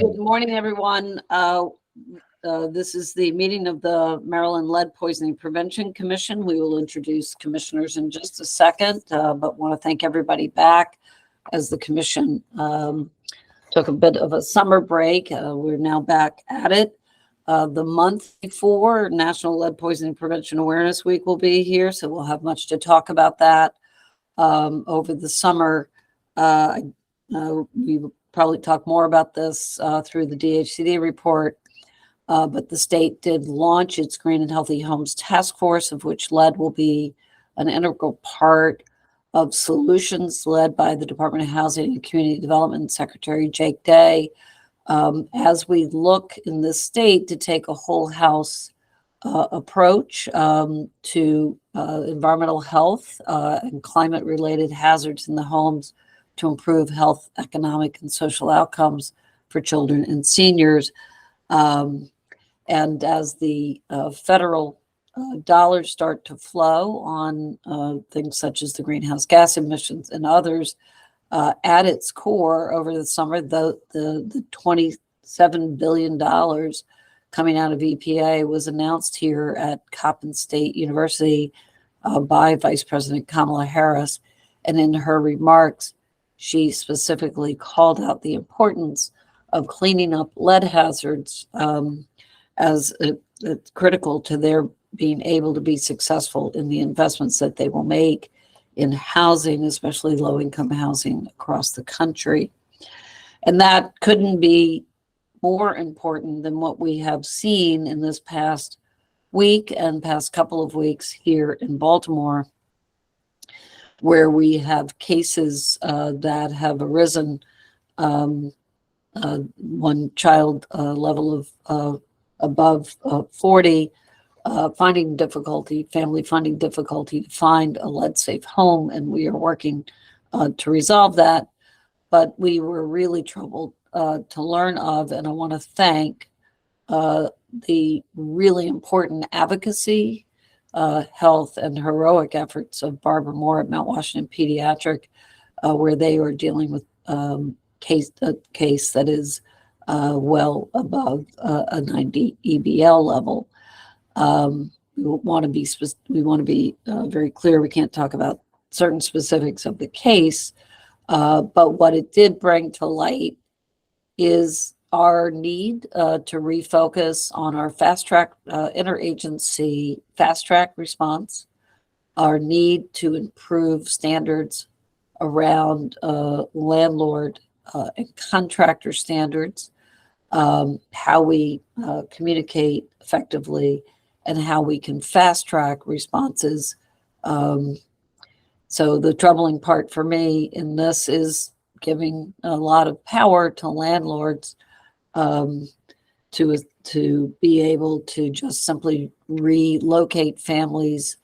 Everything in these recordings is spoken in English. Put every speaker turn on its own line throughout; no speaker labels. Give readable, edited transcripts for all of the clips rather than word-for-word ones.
Good morning, everyone. This is the meeting of the Maryland Lead Poisoning Prevention Commission. We will introduce commissioners in just a second, but want to thank everybody back as the commission took a bit of a summer break. We're now back at it. The month before National Lead Poisoning Prevention Awareness Week will be here, so we'll have much to talk about that. Over the summer, we will probably talk more about this through the DHCD report, but the state did launch its Green and Healthy Homes Task Force, of which lead will be an integral part of solutions led by the Department of Housing and Community Development Secretary Jake Day. As we look in this state to take a whole house approach to environmental health and climate-related hazards in the homes to improve health, economic, and social outcomes for children and seniors. And as the federal dollars start to flow on things such as the greenhouse gas emissions and others, at its core over the summer, the $27 billion coming out of EPA was announced here at Coppin State University by Vice President Kamala Harris. And in her remarks, she specifically called out the importance of cleaning up lead hazards as it's critical to their being able to be successful in the investments that they will make in housing, especially low-income housing across the country. And that couldn't be more important than what we have seen in this past week and past couple of weeks here in Baltimore, where we have cases that have arisen, one child level of above 40, family finding difficulty to find a lead-safe home, and we are working to resolve that. But we were really troubled to learn of, and I want to thank the really important advocacy, health, and heroic efforts of Barbara Moore at Mount Washington Pediatric, where they are dealing with a case that is well above a 90 EBL level. We want to be very clear. We can't talk about certain specifics of the case, but what it did bring to light is our need to refocus on our fast track interagency fast track response, our need to improve standards around landlord and contractor standards, how we communicate effectively, and how we can fast track responses. So the troubling part for me in this is giving a lot of power to landlords to be able to just simply relocate families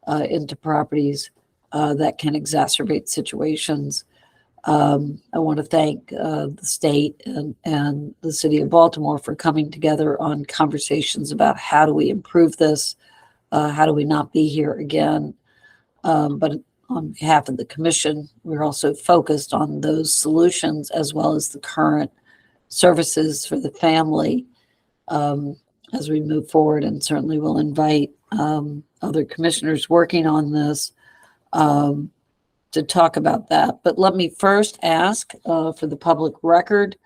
into properties that can exacerbate situations. I want to thank the state and the city of Baltimore for coming together on conversations about how do we improve this, how do we not be here again. But on behalf of the commission, we're also focused on those solutions as well as the current services for the family as we move forward, and certainly we'll invite other commissioners working on this to talk about that. But let me first ask for the public record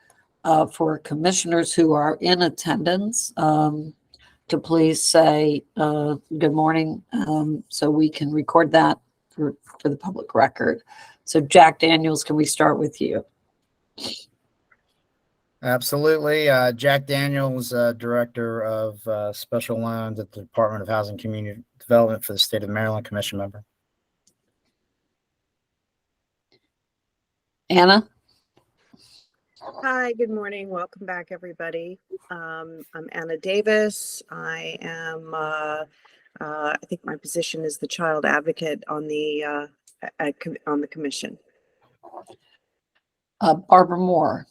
for commissioners who are in attendance to please say good morning so we can record that for the public record. So Jack Daniels, can we start with you?
Absolutely. Jack Daniels, Director of Special Loans at the Department of Housing and Community Development for the State of Maryland, Commission member.
Anna?
Hi, good morning. Welcome back, everybody. I'm Anna Davis. I am, I think my position is the child advocate on the commission.
Barbara Moore.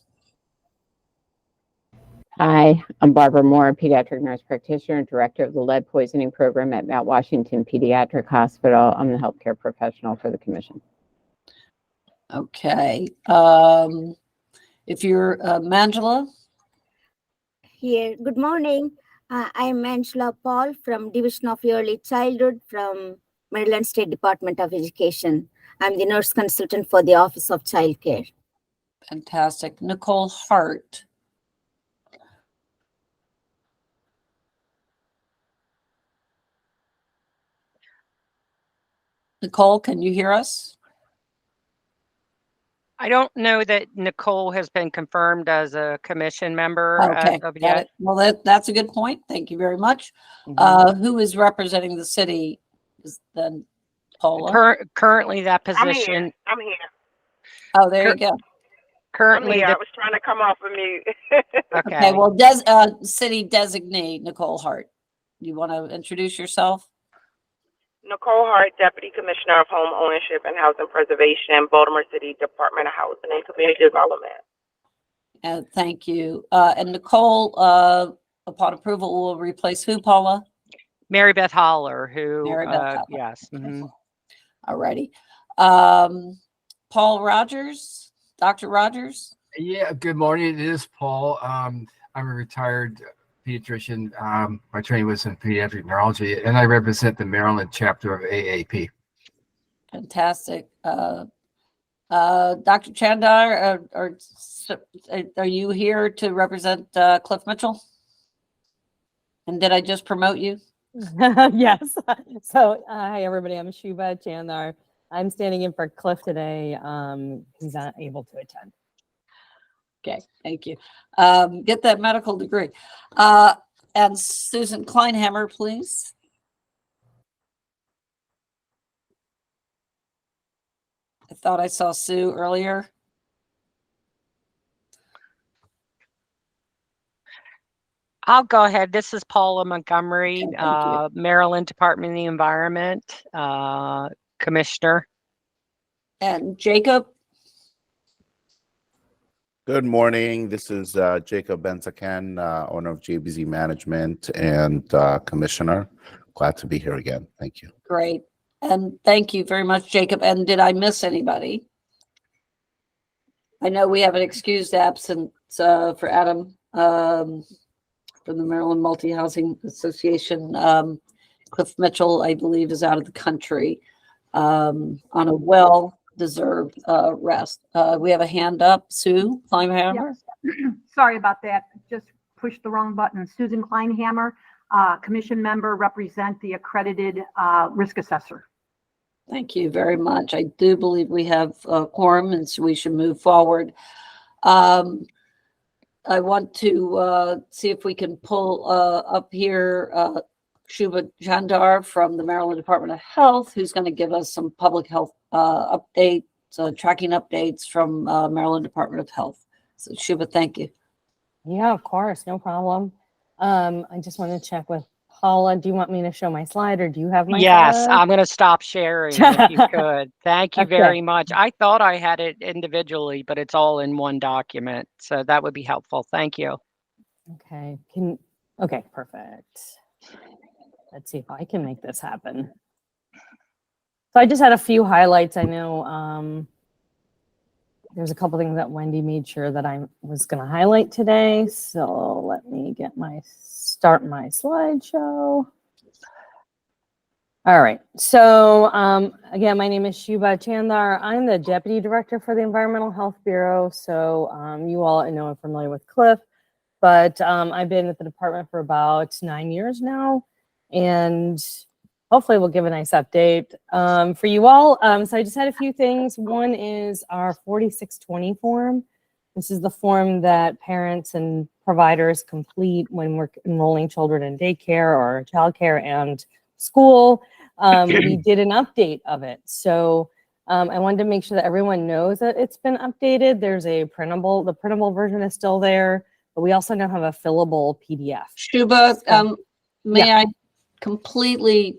Hi, I'm Barbara Moore, pediatric nurse practitioner and director of the lead poisoning program at Mount Washington Pediatric Hospital. I'm the healthcare professional for the commission.
Okay. If you're Mangela,
Here. Good morning. I'm Angela Paul from Division of Early Childhood from Maryland State Department of Education. I'm the nurse consultant for the Office of Child Care.
Fantastic. Nicole Hart. Nicole, can you hear us?
I don't know that Nicole has been confirmed as a commission member
Okay,
as of
got
yet.
it. Well, that's a good point. Thank you very much.
Mhm.
Who is representing the city? Is then Paula?
Currently, that
I'm
position.
here. I'm here.
Oh, there you go.
I'm
Currently,
here. I
the
was trying to come off of mute.
Okay,
okay.
well, city designate Nicole Hart. You want to introduce yourself?
Nicole Hart, Deputy Commissioner of Home Ownership and Housing Preservation, Baltimore City Department of Housing and Community Development.
Thank you. And Nicole, upon approval, will replace who, Paula?
Mary Beth Holler, who
Mary Beth Holler.
yes. Mhm.
Alrighty. Paul Rogers, Dr. Rogers.
Yeah, good morning. It is Paul. I'm a retired pediatrician. My training was in pediatric neurology, and I represent the Maryland chapter of AAP.
Fantastic. Dr. Chandar, are you here to represent Cliff Mitchell? And did I just promote you?
Yes. So, hi everybody. I'm Shubha Chandar. I'm standing in for Cliff today. He's not able to attend.
Okay, thank you. Get that medical degree. And Susan Kleinhammer, please. I thought I saw Sue earlier.
I'll go ahead. This is Paula Montgomery,
Okay, thank you.
Maryland Department of the Environment Commissioner.
And Jacob.
Good morning. This is Jacob Benzaken, owner of JBZ Management and Commissioner. Glad to be here again. Thank you.
Great. And thank you very much, Jacob. And did I miss anybody? I know we have an excused absence for Adam from the Maryland Multi-Housing Association. Cliff Mitchell, I believe, is out of the country on a well-deserved rest. We have a hand up. Sue Kleinhammer.
Sorry about that. Just pushed the wrong button. Susan Kleinhammer, commission member, represent the accredited risk assessor.
Thank you very much. I do believe we have a quorum, and so we should move forward. I want to see if we can pull up here Shubha Chandar from the Maryland Department of Health, who's going to give us some public health updates, tracking updates from Maryland Department of Health. So Shubha, thank you.
Yeah, of course. No problem. I just want to check with Paula. Do you want me to show my slide or do you have my
Yes,
slide?
I'm going to stop sharing if you could. Thank you
Okay.
very much. I thought I had it individually, but it's all in one document. So that would be helpful. Thank you.
Okay. Okay, perfect. Let's see if I can make this happen. So I just had a few highlights. I know there's a couple things that Wendy made sure that I was going to highlight today. So let me start my slideshow. All right. So again, my name is Shubha Chandar. I'm the Deputy Director for the Environmental Health Bureau. So you all I know are familiar with Cliff, but I've been at the department for about 9 years now. And hopefully we'll give a nice update for you all. So I just had a few things. One is our 4620 form. This is the form that parents and providers complete when we're enrolling children in daycare or childcare and school. We did an update of it. So I wanted to make sure that everyone knows that it's been updated. There's a printable, the printable version is still there, but we also now have a fillable PDF.
Shubha, may I completely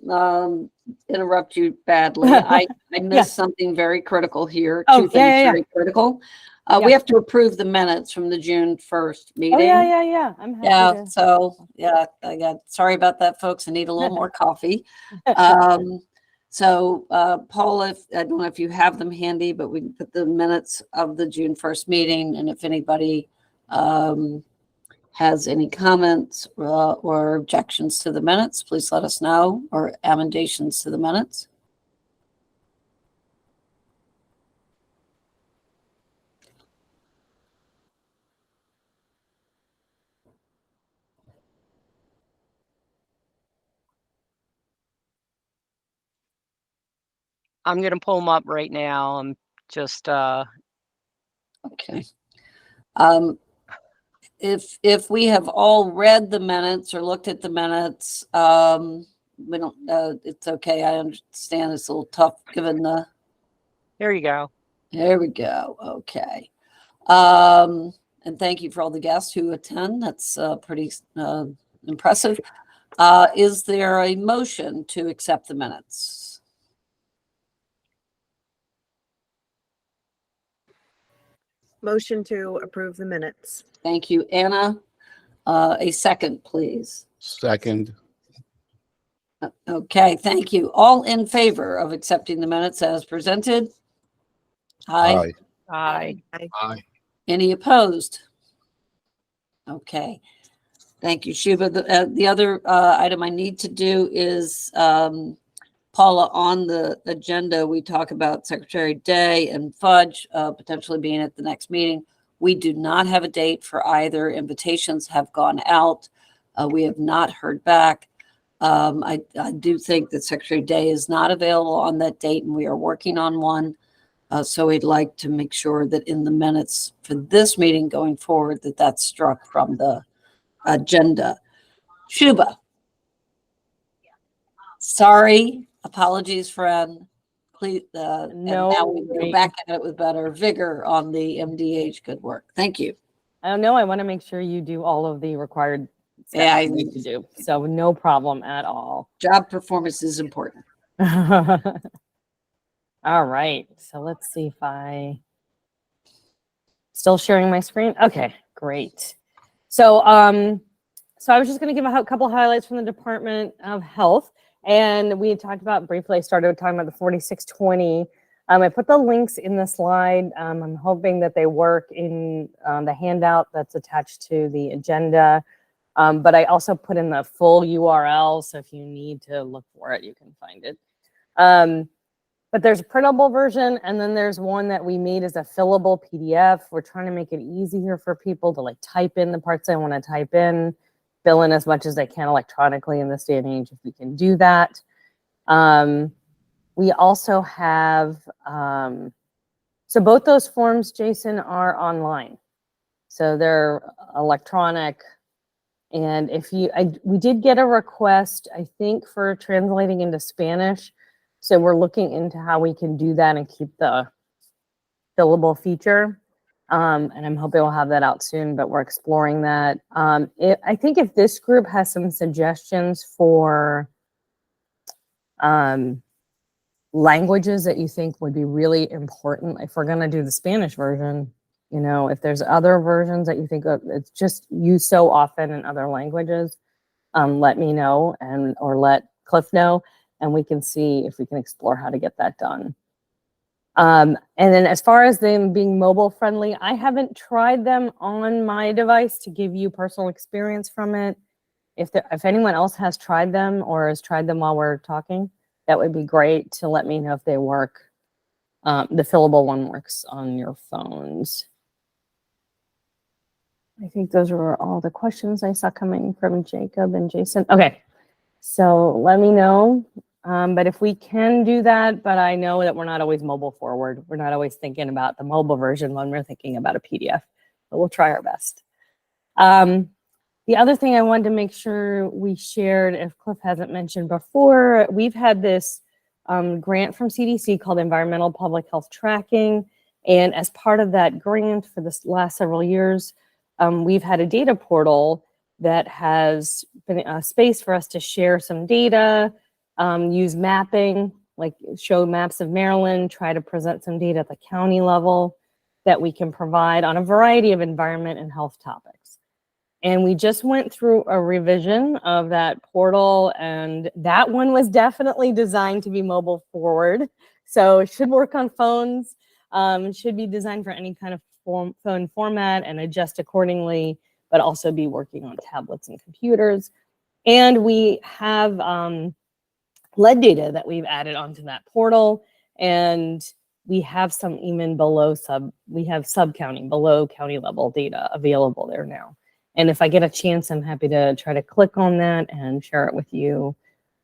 interrupt you badly? I missed something very critical here. Two things very critical. We have to approve the minutes from the June 1st meeting.
Oh, yeah. I'm happy to.
So sorry about that, folks. I need a little more coffee. So Paul, I don't know if you have them handy, but we can put the minutes of the June 1st meeting. And if anybody has any comments or objections to the minutes, please let us know, or amendations to the minutes.
I'm going to pull them up right now. I'm just,
Okay. If we have all read the minutes or looked at the minutes, we don't, it's okay. I understand it's a little tough given the,
there you go.
there we go. Okay. And thank you for all the guests who attend. That's pretty impressive. Is there a motion to accept the minutes?
Motion to approve the minutes.
Thank you, Anna. A second, please.
Second.
Okay, thank you. All in favor of accepting the minutes as presented? Aye.
Aye.
Aye.
Any opposed? Okay. Thank you, Shuba. The other item I need to do is, Paula, on the agenda, we talk about Secretary Day and Fudge potentially being at the next meeting. We do not have a date for either. Invitations have gone out. We have not heard back. I do think that Secretary Day is not available on that date, and we are working on one. So we'd like to make sure that in the minutes for this meeting going forward, that that's struck from the agenda. Shuba. Sorry. Apologies, friend. Please, and
No
now we can go
worries.
back at it with better vigor on the MDH. Good work. Thank you.
I don't know. I want to make sure you do all of the required steps
Yeah,
you need to do. So no problem at all.
Job performance is important.
All right. So let's see if I still sharing my screen. Okay, great. So so I was just going to give a couple highlights from the Department of Health. And we had talked about briefly, I started talking about the 4620. I put the links in the slide. I'm hoping that they work in the handout that's attached to the agenda. But I also put in the full URL. So if you need to look for it, you can find it. But there's a printable version, and then there's one that we made as a fillable PDF. We're trying to make it easier for people to like type in the parts they want to type in, fill in as much as they can electronically in this day and age if we can do that. We also have, so both those forms, Jason, are online. So they're electronic. And if you, we did get a request, I think, for translating into Spanish. So we're looking into how we can do that and keep the fillable feature. And I'm hoping we'll have that out soon, but we're exploring that. I think if this group has some suggestions for languages that you think would be really important, if we're going to do the Spanish version, you know, if there's other versions that you think it's just used so often in other languages, let me know or let Cliff know, and we can see if we can explore how to get that done. And then as far as them being mobile friendly, I haven't tried them on my device to give you personal experience from it. If anyone else has tried them or has tried them while we're talking, that would be great to let me know if they work. The fillable one works on your phones. I think those were all the questions I saw coming from Jacob and Jason. Okay, so let me know. But if we can do that, but I know that we're not always mobile forward. We're not always thinking about the mobile version when we're thinking about a PDF, but we'll try our best. The other thing I wanted to make sure we shared, if Cliff hasn't mentioned before, we've had this grant from CDC called Environmental Public Health Tracking. And as part of that grant for the last several years, we've had a data portal that has been a space for us to share some data, use mapping, like show maps of Maryland, try to present some data at the county level that we can provide on a variety of environment and health topics. And we just went through a revision of that portal, and that one was definitely designed to be mobile forward. So it should work on phones, it should be designed for any kind of phone format and adjust accordingly. but also be working on tablets and computers. And we have lead data that we've added onto that portal, and we have some even below we have sub-county, below county level data available there now. And if I get a chance, I'm happy to try to click on that and share it with you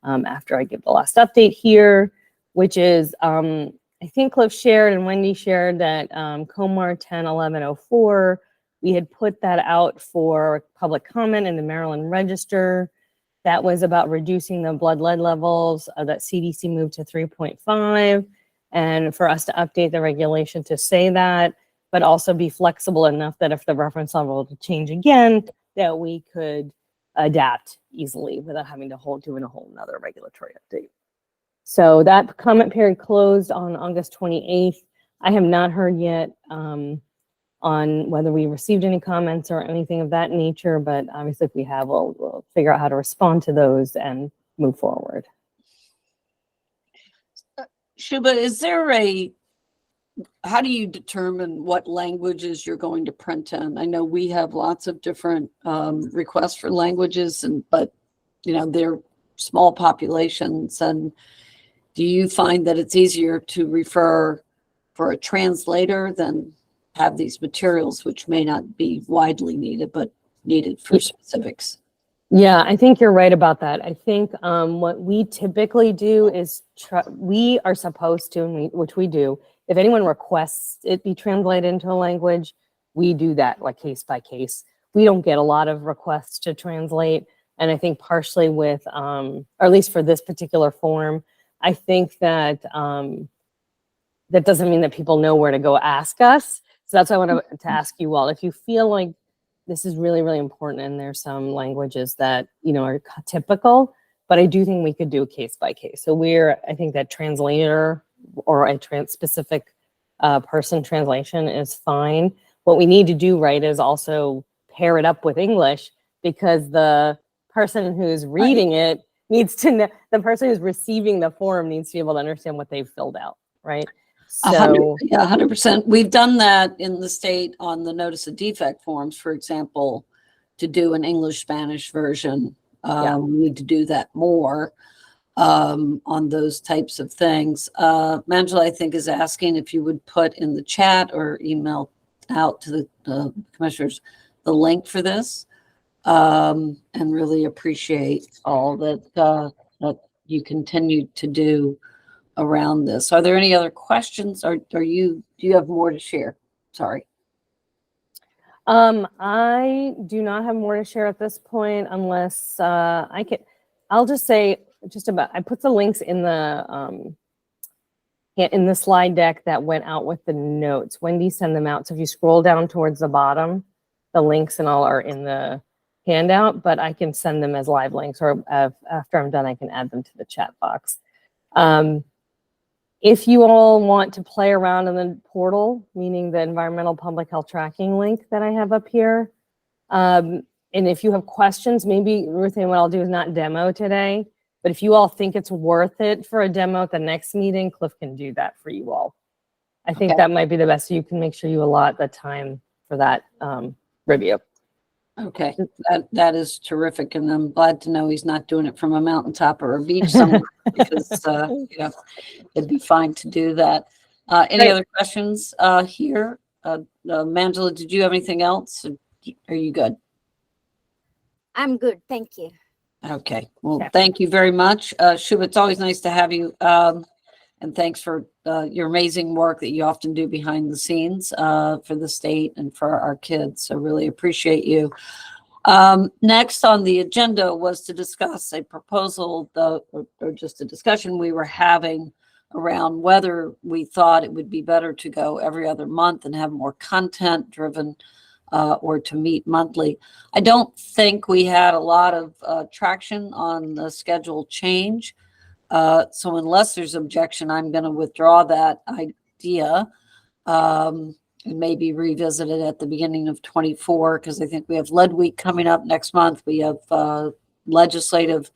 after I give the last update here, which is, I think Cliff shared and Wendy shared that COMAR 101104, we had put that out for public comment in the Maryland Register. That was about reducing the blood lead levels that CDC moved to 3.5, and for us to update the regulation to say that, but also be flexible enough that if the reference level were to change again, that we could adapt easily without having to doing a whole nother regulatory update. So that comment period closed on August 28th. I have not heard yet on whether we received any comments or anything of that nature, but obviously if we have, we'll figure out how to respond to those and move forward.
Shuba, how do you determine what languages you're going to print in? I know we have lots of different requests for languages, but they're small populations. And do you find that it's easier to refer for a translator than have these materials, which may not be widely needed, but needed for specifics?
Yeah, I think you're right about that. I think what we typically do is we are supposed to, which we do, if anyone requests it be translated into a language, we do that like case by case. We don't get a lot of requests to translate. And I think partially with, or at least for this particular form, I think that that doesn't mean that people know where to go ask us. So that's why I wanted to ask you all, if you feel like this is really, really important and there's some languages that, are typical, but I do think we could do a case by case. So I think that translator or a specific person translation is fine. What we need to do, right, is also pair it up with English, because the person who's reading it needs to know, the person who's receiving the form needs to be able to understand what they've filled out, right? So
100%. We've done that in the state on the notice of defect forms, for example, to do an English-Spanish version. We need to do that more on those types of things. Mangela, I think, is asking if you would put in the chat or email out to the commissioners the link for this, and really appreciate all that you continue to do around this. Are there any other questions? Or do you have more to share? Sorry.
I do not have more to share at this point, unless I'll just say I put the links in the slide deck that went out with the notes. Wendy sent them out. So if you scroll down towards the bottom, the links and all are in the handout, but I can send them as live links, or after I'm done, I can add them to the chat box. If you all want to play around in the portal, meaning the environmental public health tracking link that I have up here, and if you have questions, maybe, Ruth, what I'll do is not demo today, but if you all think it's worth it for a demo at the next meeting, Cliff can do that for you all. I think that might be the best, so you can make sure you allot the time for that review.
Okay, that is terrific, and I'm glad to know he's not doing it from a mountaintop or a beach somewhere, because it'd be fine to do that. Any other questions here? Mangela, did you have anything else? Are you good?
I'm good, thank you.
Okay, well, thank you very much. Shuba, it's always nice to have you, and thanks for your amazing work that you often do behind the scenes for the state and for our kids. So really appreciate you. Next on the agenda was to discuss a proposal, or just a discussion we were having around whether we thought it would be better to go every other month and have more content driven, or to meet monthly. I don't think we had a lot of traction on the schedule change. So unless there's objection, I'm going to withdraw that idea, and maybe revisit it at the beginning of 24, because I think we have Lead Week coming up next month. We have legislative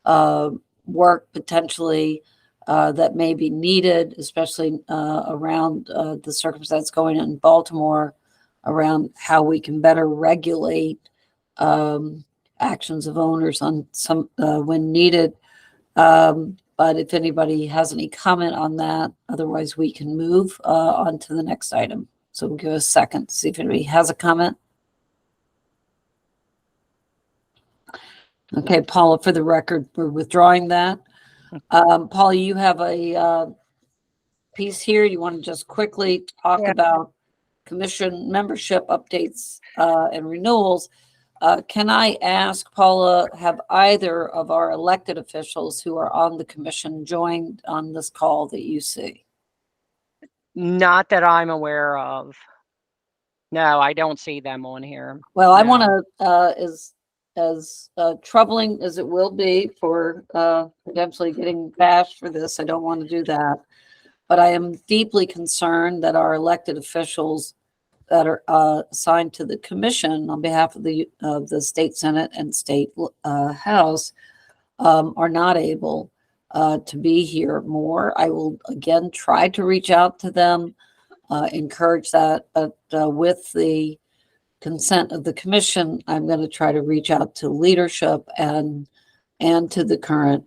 work potentially that may be needed, especially around the circumstance going on in Baltimore around how we can better regulate actions of owners on some when needed. But if anybody has any comment on that, otherwise we can move on to the next item. So we'll give a second to see if anybody has a comment. Okay, Paula, for the record, we're withdrawing that. Paula, you have a piece here. You want to just quickly talk about commission membership updates and renewals. Can I ask, Paula, have either of our elected officials who are on the commission joined on this call that you see?
Not that I'm aware of. No, I don't see them on here.
Well, I
No.
want to, as troubling as it will be for potentially getting bashed for this, I don't want to do that. But I am deeply concerned that our elected officials that are assigned to the commission on behalf of the state Senate and state House are not able to be here more. I will again try to reach out to them, encourage that, but with the consent of the commission, I'm going to try to reach out to leadership and to the current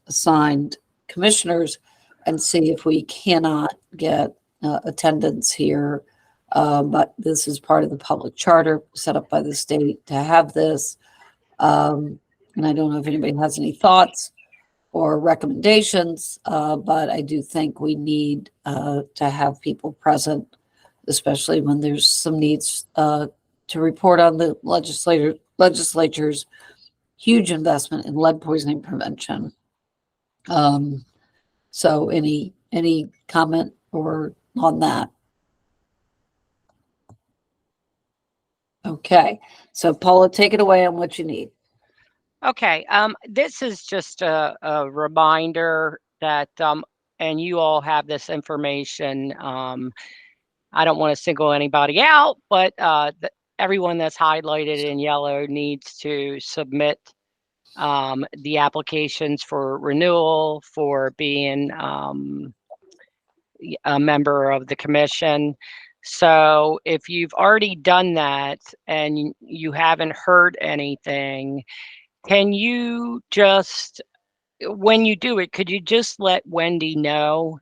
assigned commissioners and see if we cannot get attendance here. But this is part of the public charter set up by the state to have this. And I don't know if anybody has any thoughts or recommendations, but I do think we need to have people present, especially when there's some needs to report on the legislature's huge investment in lead poisoning prevention. So any comment or on that? Okay, so Paula, take it away on what you need.
Okay, this is just a reminder that, and you all have this information. I don't want to single anybody out, but everyone that's highlighted in yellow needs to submit the applications for renewal for being a member of the commission. So if you've already done that and you haven't heard anything, can you just, when you do it, could you just let Wendy know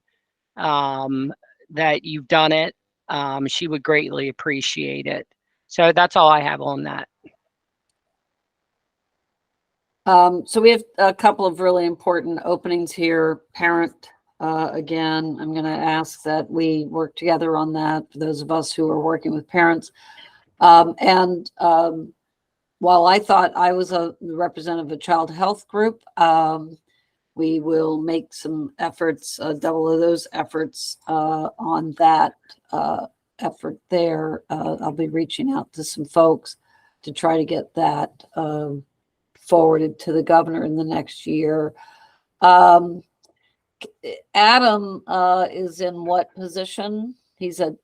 that you've done it? She would greatly appreciate it. So that's all I have on that.
So we have a couple of really important openings here. Parent, again, I'm going to ask that we work together on that for those of us who are working with parents. While I thought I was a representative of a child health group, we will make some efforts, double of those efforts on that effort there. I'll be reaching out to some folks to try to get that forwarded to the governor in the next year. Adam is in what position? He's a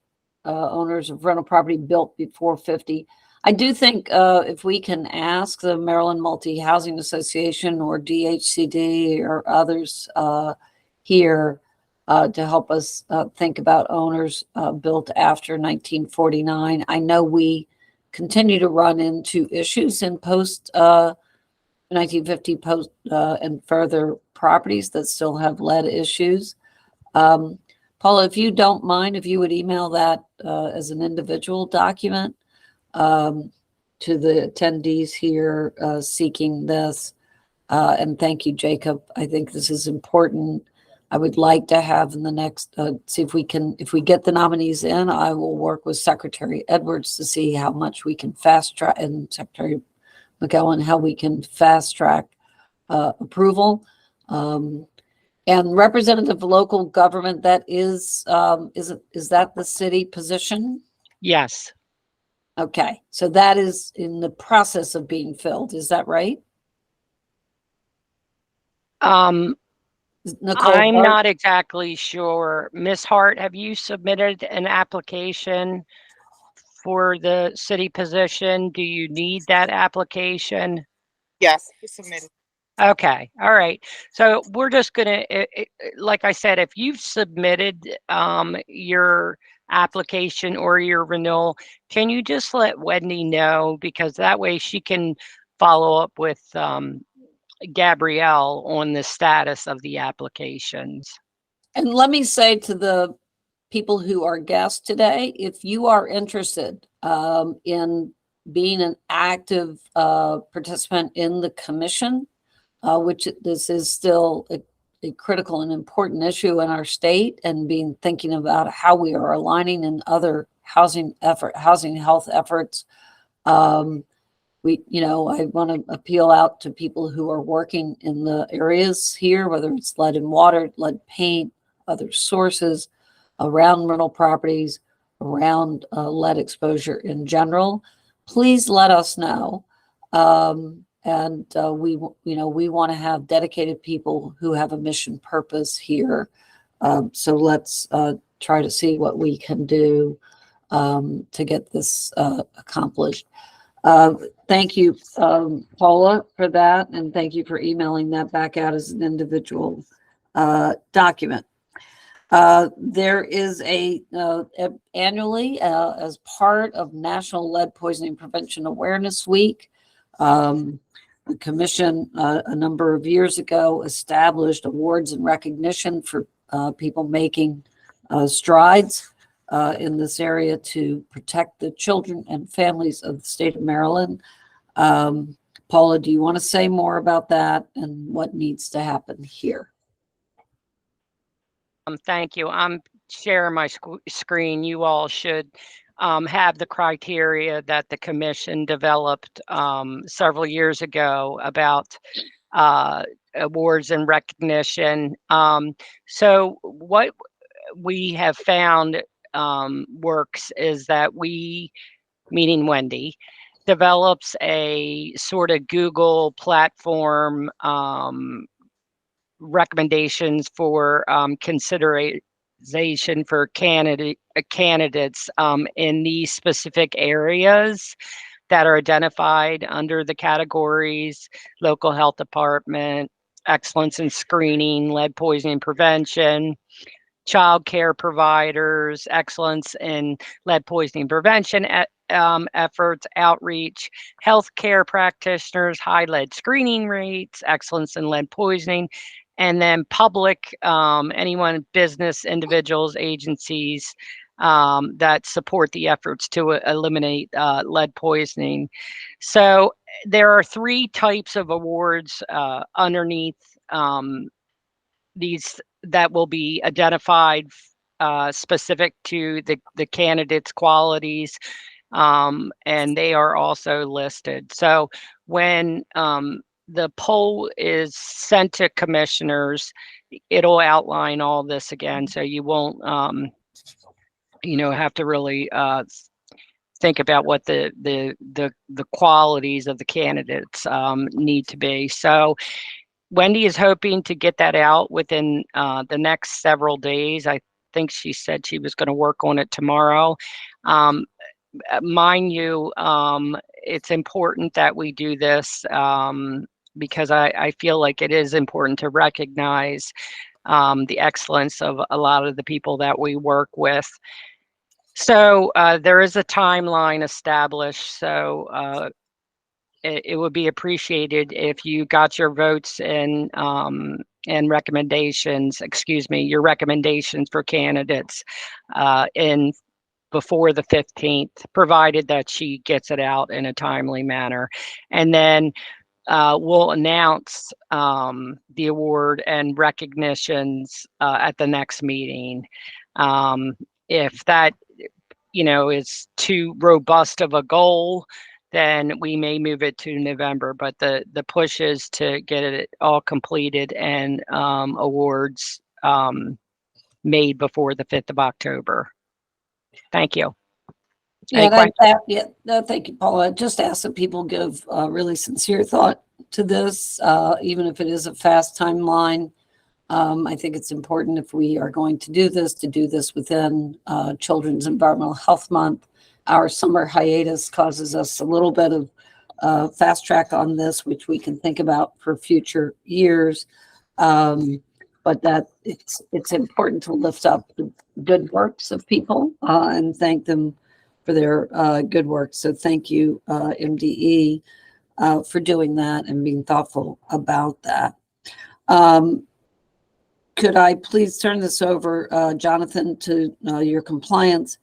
owners of rental property built before 50. I do think if we can ask the Maryland Multi-Housing Association or DHCD or others here to help us think about owners built after 1949. I know we continue to run into issues in post 1950 post and further properties that still have lead issues. Paula, if you don't mind, if you would email that as an individual document to the attendees here seeking this. And thank you, Jacob. I think this is important. I would like to have in the next, see if we get the nominees in, I will work with Secretary Edwards to see how much we can fast track, and Secretary McGowan, how we can fast track approval. And representative local government, that is that the city position?
Yes.
Okay, so that is in the process of being filled. Is that right? Nicole
I'm
Hart?
not exactly sure. Ms. Hart, have you submitted an application for the city position? Do you need that application?
Yes, we submitted.
Okay, all right. So we're just gonna, like I said, if you've submitted your application or your renewal, can you just let Wendy know? Because that way she can follow up with Gabrielle on the status of the applications.
And let me say to the people who are guests today, if you are interested in being an active participant in the commission, which this is still a critical and important issue in our state, and thinking about how we are aligning in other housing health efforts. I want to appeal out to people who are working in the areas here, whether it's lead and water, lead paint, other sources around rental properties, around lead exposure in general. Please let us know. We want to have dedicated people who have a mission purpose here. So let's try to see what we can do to get this accomplished. Thank you, Paula, for that, and thank you for emailing that back out as an individual document. There is annually, as part of National Lead Poisoning Prevention Awareness Week, the Commission a number of years ago established awards and recognition for people making strides in this area to protect the children and families of the state of Maryland. Paula, do you want to say more about that and what needs to happen here?
Thank you. I'm sharing my screen. You all should have the criteria that the commission developed several years ago about awards and recognition. So what we have found works is that we, meaning Wendy, develops a sort of Google platform recommendations for consideration for candidates in these specific areas that are identified under the categories: local health department, excellence in screening, lead poisoning prevention, child care providers, excellence in lead poisoning prevention efforts, outreach, healthcare practitioners, high lead screening rates, excellence in lead poisoning, and then public, anyone, business, individuals, agencies that support the efforts to eliminate lead poisoning. So there are 3 types of awards underneath these that will be identified specific to the candidates' qualities, and they are also listed. So when the poll is sent to commissioners, it'll outline all this again, so you won't have to really think about what the qualities of the candidates need to be. So Wendy is hoping to get that out within the next several days. I think she said she was going to work on it tomorrow. Mind you, it's important that we do this because I feel like it is important to recognize the excellence of a lot of the people that we work with. So there is a timeline established. So it would be appreciated if you got your votes and recommendations, your recommendations for candidates in before the 15th, provided that she gets it out in a timely manner. And then we'll announce the award and recognitions at the next meeting. If that, is too robust of a goal, then we may move it to November, but the push is to get it all completed and awards made before the 5th of October. Thank you.
Thank you, Paula. Just ask that people give really sincere thought to this, even if it is a fast timeline. I think it's important, if we are going to do this within Children's Environmental Health Month. Our summer hiatus causes us a little bit of fast track on this, which we can think about for future years. But that it's important to lift up the good works of people and thank them for their good work. So thank you, MDE, for doing that and being thoughtful about that. Could I please turn this over, Jonathan, to your compliance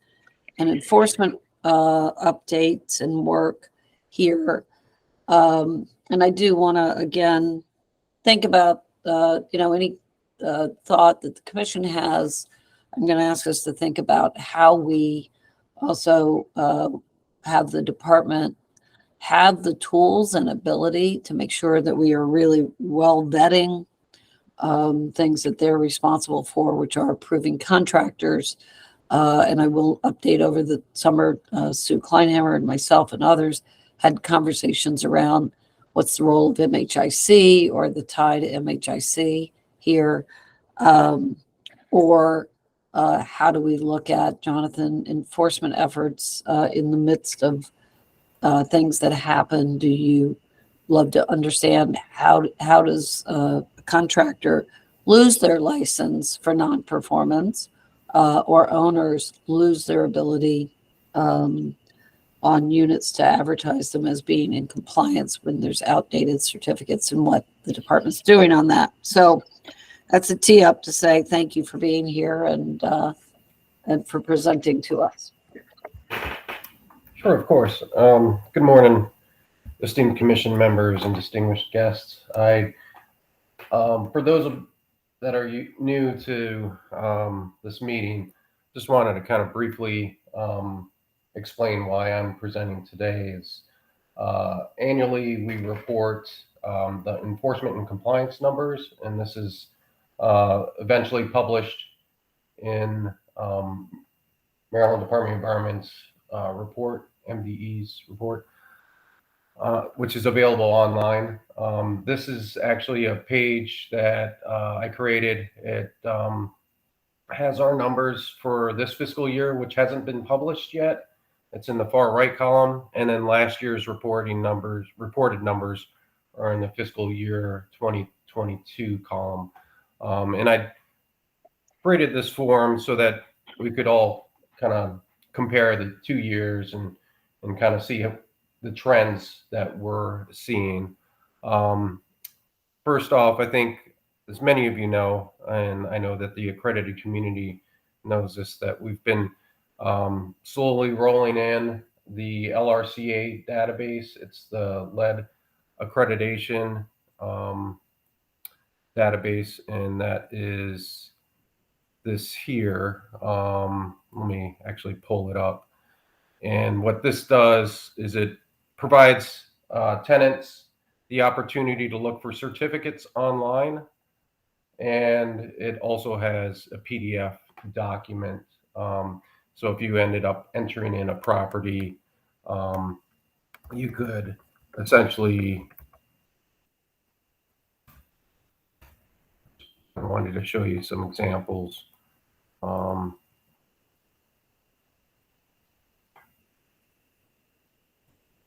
and enforcement updates and work here? And I do want to, again, think about, any thought that the commission has. I'm going to ask us to think about how we also have the department have the tools and ability to make sure that we are really well vetting things that they're responsible for, which are approving contractors. And I will update over the summer. Sue Kleinhammer and myself and others had conversations around what's the role of MHIC or the tie to MHIC here, or how do we look at, Jonathan, enforcement efforts in the midst of things that happen? Do you love to understand how does a contractor lose their license for non-performance, or owners lose their ability on units to advertise them as being in compliance when there's outdated certificates, and what the department's doing on that? So that's a tee up to say thank you for being here and for presenting to us.
Sure, of course. Good morning, esteemed commission members and distinguished guests. For those that are new to this meeting, just wanted to kind of briefly explain why I'm presenting today. Annually, we report the enforcement and compliance numbers, and this is eventually published in Maryland Department of Environment's report, MDE's report, which is available online. This is actually a page that I created. It has our numbers for this fiscal year, which hasn't been published yet. It's in the far right column, and then last year's reported numbers are in the fiscal year 2022 column. And I created this form so that we could all kind of compare the 2 years and kind of see the trends that we're seeing. First off, I think, as many of you know, and I know that the accredited community knows this, that we've been slowly rolling in the LRCA database. It's the lead accreditation database, and that is this here. Let me actually pull it up. And what this does is it provides tenants the opportunity to look for certificates online, and it also has a PDF document. So if you ended up entering in a property, you could essentially, I wanted to show you some examples.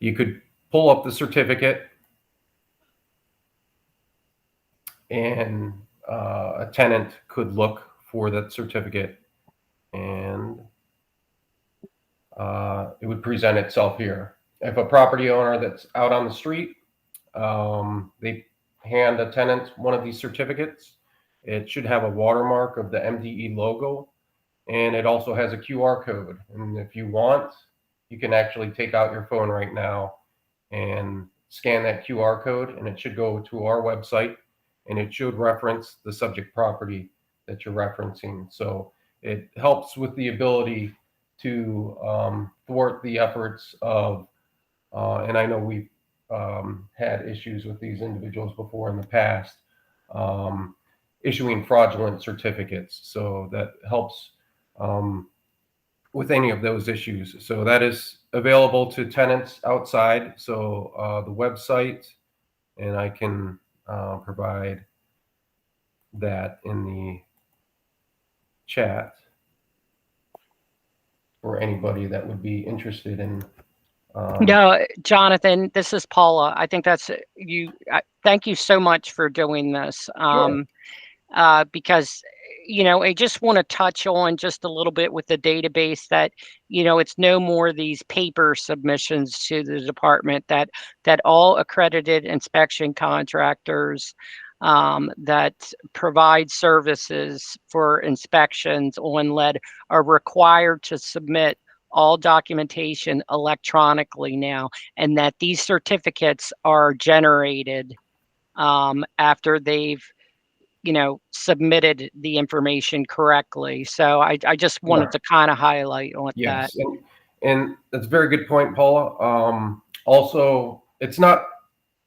You could pull up the certificate, and a tenant could look for that certificate, and it would present itself here. If a property owner that's out on the street, they hand a tenant one of these certificates, it should have a watermark of the MDE logo, and it also has a QR code. And if you want, you can actually take out your phone right now and scan that QR code, and it should go to our website, and it should reference the subject property that you're referencing. So it helps with the ability to thwart the efforts of, and I know we've had issues with these individuals before in the past, issuing fraudulent certificates. So that helps with any of those issues. So that is available to tenants outside. So the website, and I can provide that in the chat for anybody that would be interested in
No, Jonathan, this is Paula. I think that's you. Thank you so much for doing this.
Sure.
Because, I just want to touch on just a little bit with the database that, it's no more these paper submissions to the department that all accredited inspection contractors that provide services for inspections on lead are required to submit all documentation electronically now, and that these certificates are generated after they've submitted the information correctly. So I just wanted to kind of highlight on that.
Yes, and that's a very good point, Paula. Also, it's not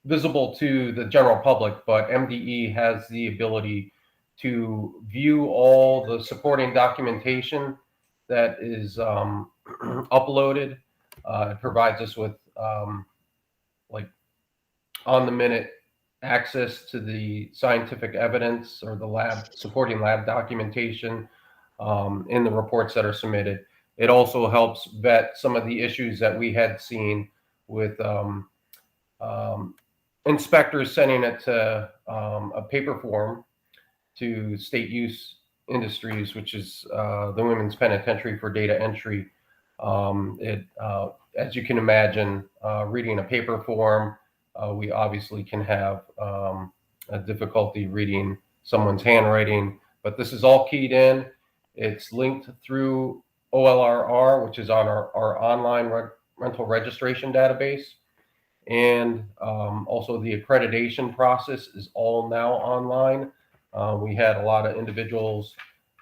visible to the general public, but MDE has the ability to view all the supporting documentation that is uploaded. It provides us with like on-the-minute access to the scientific evidence or the supporting lab documentation in the reports that are submitted. It also helps vet some of the issues that we had seen with inspectors sending it to a paper form to State Use Industries, which is the Women's Penitentiary for data entry. As you can imagine, reading a paper form, we obviously can have a difficulty reading someone's handwriting, but this is all keyed in. It's linked through OLRR, which is on our online rental registration database. And also the accreditation process is all now online. We had a lot of individuals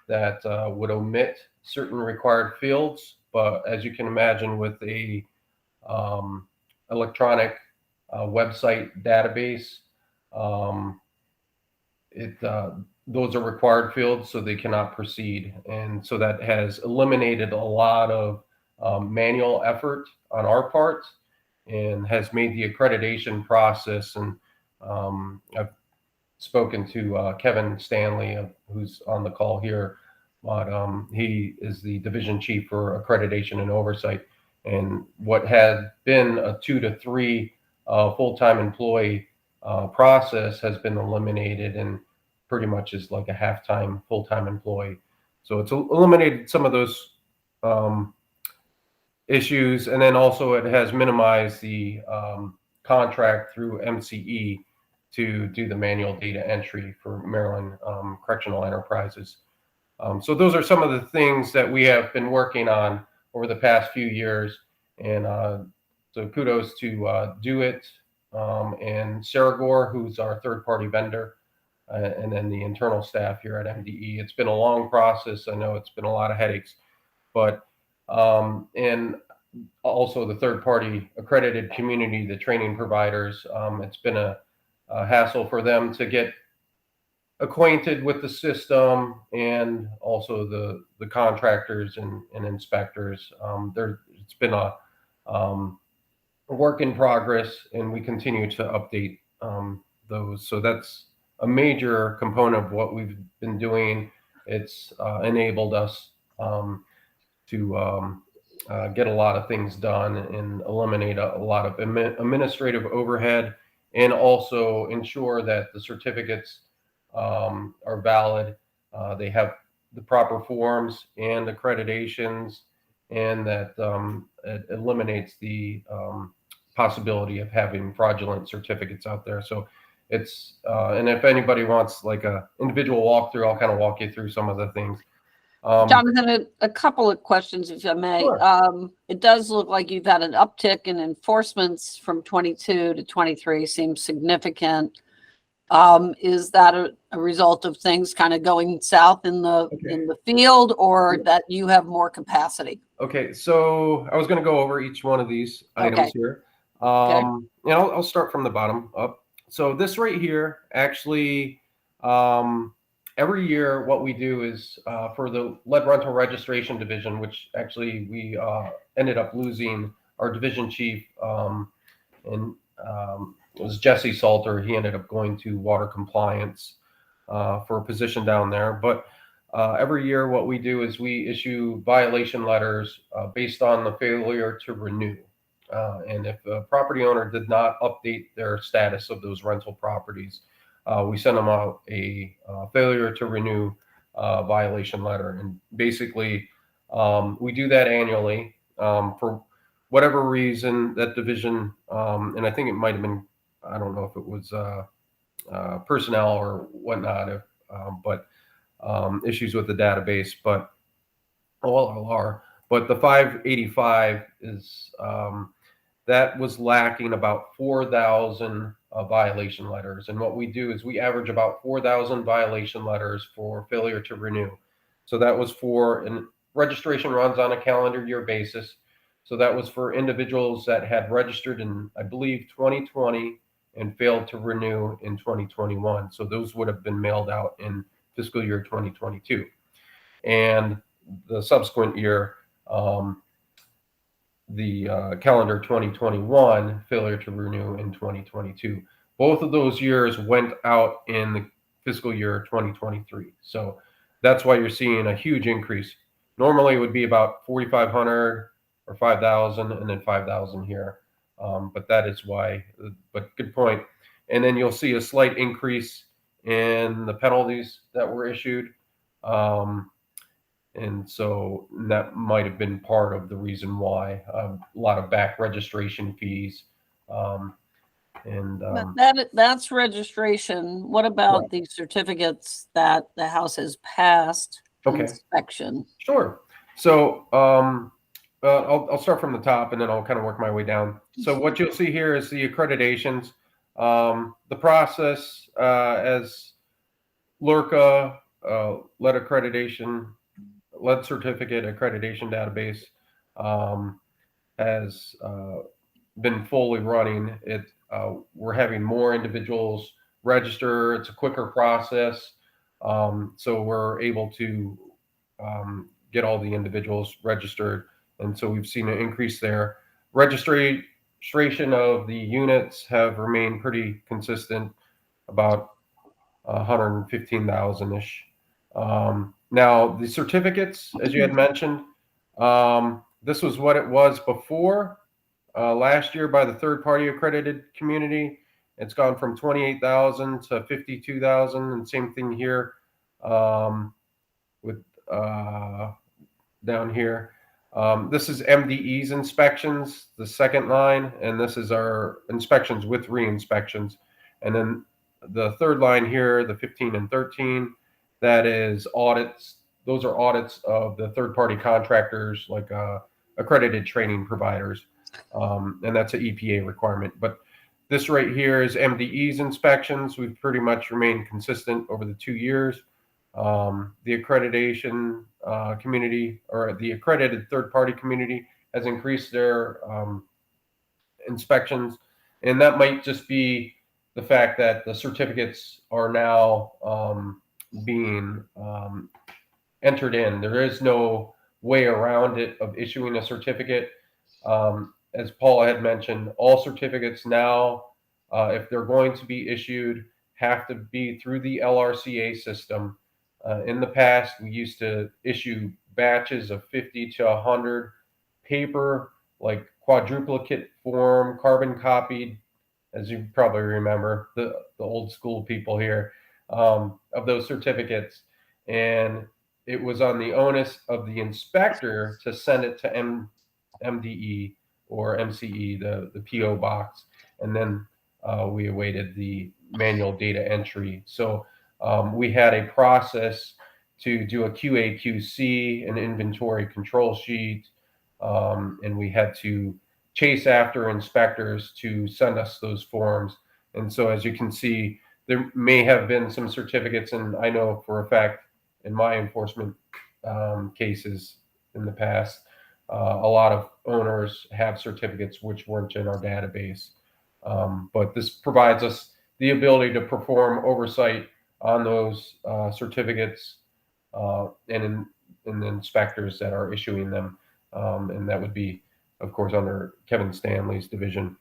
that would omit certain required fields, but as you can imagine with a electronic website database, those are required fields, so they cannot proceed. And so that has eliminated a lot of manual effort on our part and has made the accreditation process. And I've spoken to Kevin Stanley, who's on the call here, but he is the division chief for accreditation and oversight. And what had been a 2 to 3 full-time employee process has been eliminated and pretty much is like a half-time full-time employee. So it's eliminated some of those issues, and then also it has minimized the contract through MCE to do the manual data entry for Maryland Correctional Enterprises. So those are some of the things that we have been working on over the past few years, and so kudos to DoIT and Sarah Gore, who's our third-party vendor, and then the internal staff here at MDE. It's been a long process. I know it's been a lot of headaches, but and also the third-party accredited community, the training providers. It's been a hassle for them to get acquainted with the system, and also the contractors and inspectors. It's been a work in progress, and we continue to update those. So that's a major component of what we've been doing. It's enabled us to get a lot of things done and eliminate a lot of administrative overhead, and also ensure that the certificates are valid. They have the proper forms and accreditations, and that it eliminates the possibility of having fraudulent certificates out there. So it's and if anybody wants like a individual walkthrough, I'll kind of walk you through some of the things.
Jonathan, a couple of questions, if I may.
Sure.
It does look like you've had an uptick in enforcements from 22 to 23, seems significant. Is that a result of things kind of going south in the field, or that you have more capacity?
Okay, so I was going to go over each one of these items here. I'll start from the bottom up. So this right here, actually, every year what we do is for the lead rental registration division, which actually we ended up losing our division chief, and it was Jesse Salter. He ended up going to water compliance for a position down there. But every year what we do is we issue violation letters based on the failure to renew. And if a property owner did not update their status of those rental properties, we send them out a failure to renew violation letter. And basically, we do that annually. For whatever reason, that division, and I think it might have been, I don't know if it was personnel or whatnot, but issues with the database, but all are. But the 585 is, that was lacking about 4,000 violation letters. And what we do is we average about 4,000 violation letters for failure to renew. So that was for, and registration runs on a calendar year basis. So that was for individuals that had registered in, I believe, 2020 and failed to renew in 2021. So those would have been mailed out in fiscal year 2022. And the subsequent year, the calendar 2021 failure to renew in 2022. Both of those years went out in the fiscal year 2023. So that's why you're seeing a huge increase. Normally it would be about 4,500 or 5,000 and then 5,000 here. But that is why, but good point. And then you'll see a slight increase in the penalties that were issued. And so that might have been part of the reason why a lot of back registration fees.
That's registration. What about
Right.
the certificates that the house has passed inspection?
Sure. So I'll start from the top and then I'll kind of work my way down. So what you'll see here is the accreditations. The process as LRCA, lead certificate accreditation database has been fully running. We're having more individuals register. It's a quicker process. So we're able to get all the individuals registered. And so we've seen an increase there. Registration of the units have remained pretty consistent, about 115,000-ish. Now, the certificates, as you had mentioned, this was what it was before. Last year by the third-party accredited community, it's gone from 28,000 to 52,000, and same thing here with down here. This is MDE's inspections, the second line, and this is our inspections with re-inspections. And then the third line here, the 15 and 13, that is audits. Those are audits of the third-party contractors, like accredited training providers, and that's an EPA requirement. But this right here is MDE's inspections. We've pretty much remained consistent over the 2 years. The accreditation community, or the accredited third-party community, has increased their inspections, and that might just be the fact that the certificates are now being entered in. There is no way around it of issuing a certificate. As Paula had mentioned, all certificates now, if they're going to be issued, have to be through the LRCA system. In the past, we used to issue batches of 50 to 100 paper, like quadruplicate form, carbon copied, as you probably remember, the old school people here, of those certificates. And it was on the onus of the inspector to send it to MDE or MCE, the PO box. And then we awaited the manual data entry. So we had a process to do a QA/QC, an inventory control sheet, and we had to chase after inspectors to send us those forms. And so as you can see, there may have been some certificates, and I know for a fact in my enforcement cases in the past, a lot of owners have certificates which weren't in our database. But this provides us the ability to perform oversight on those certificates and in the inspectors that are issuing them. And that would be, of course, under Kevin Stanley's division.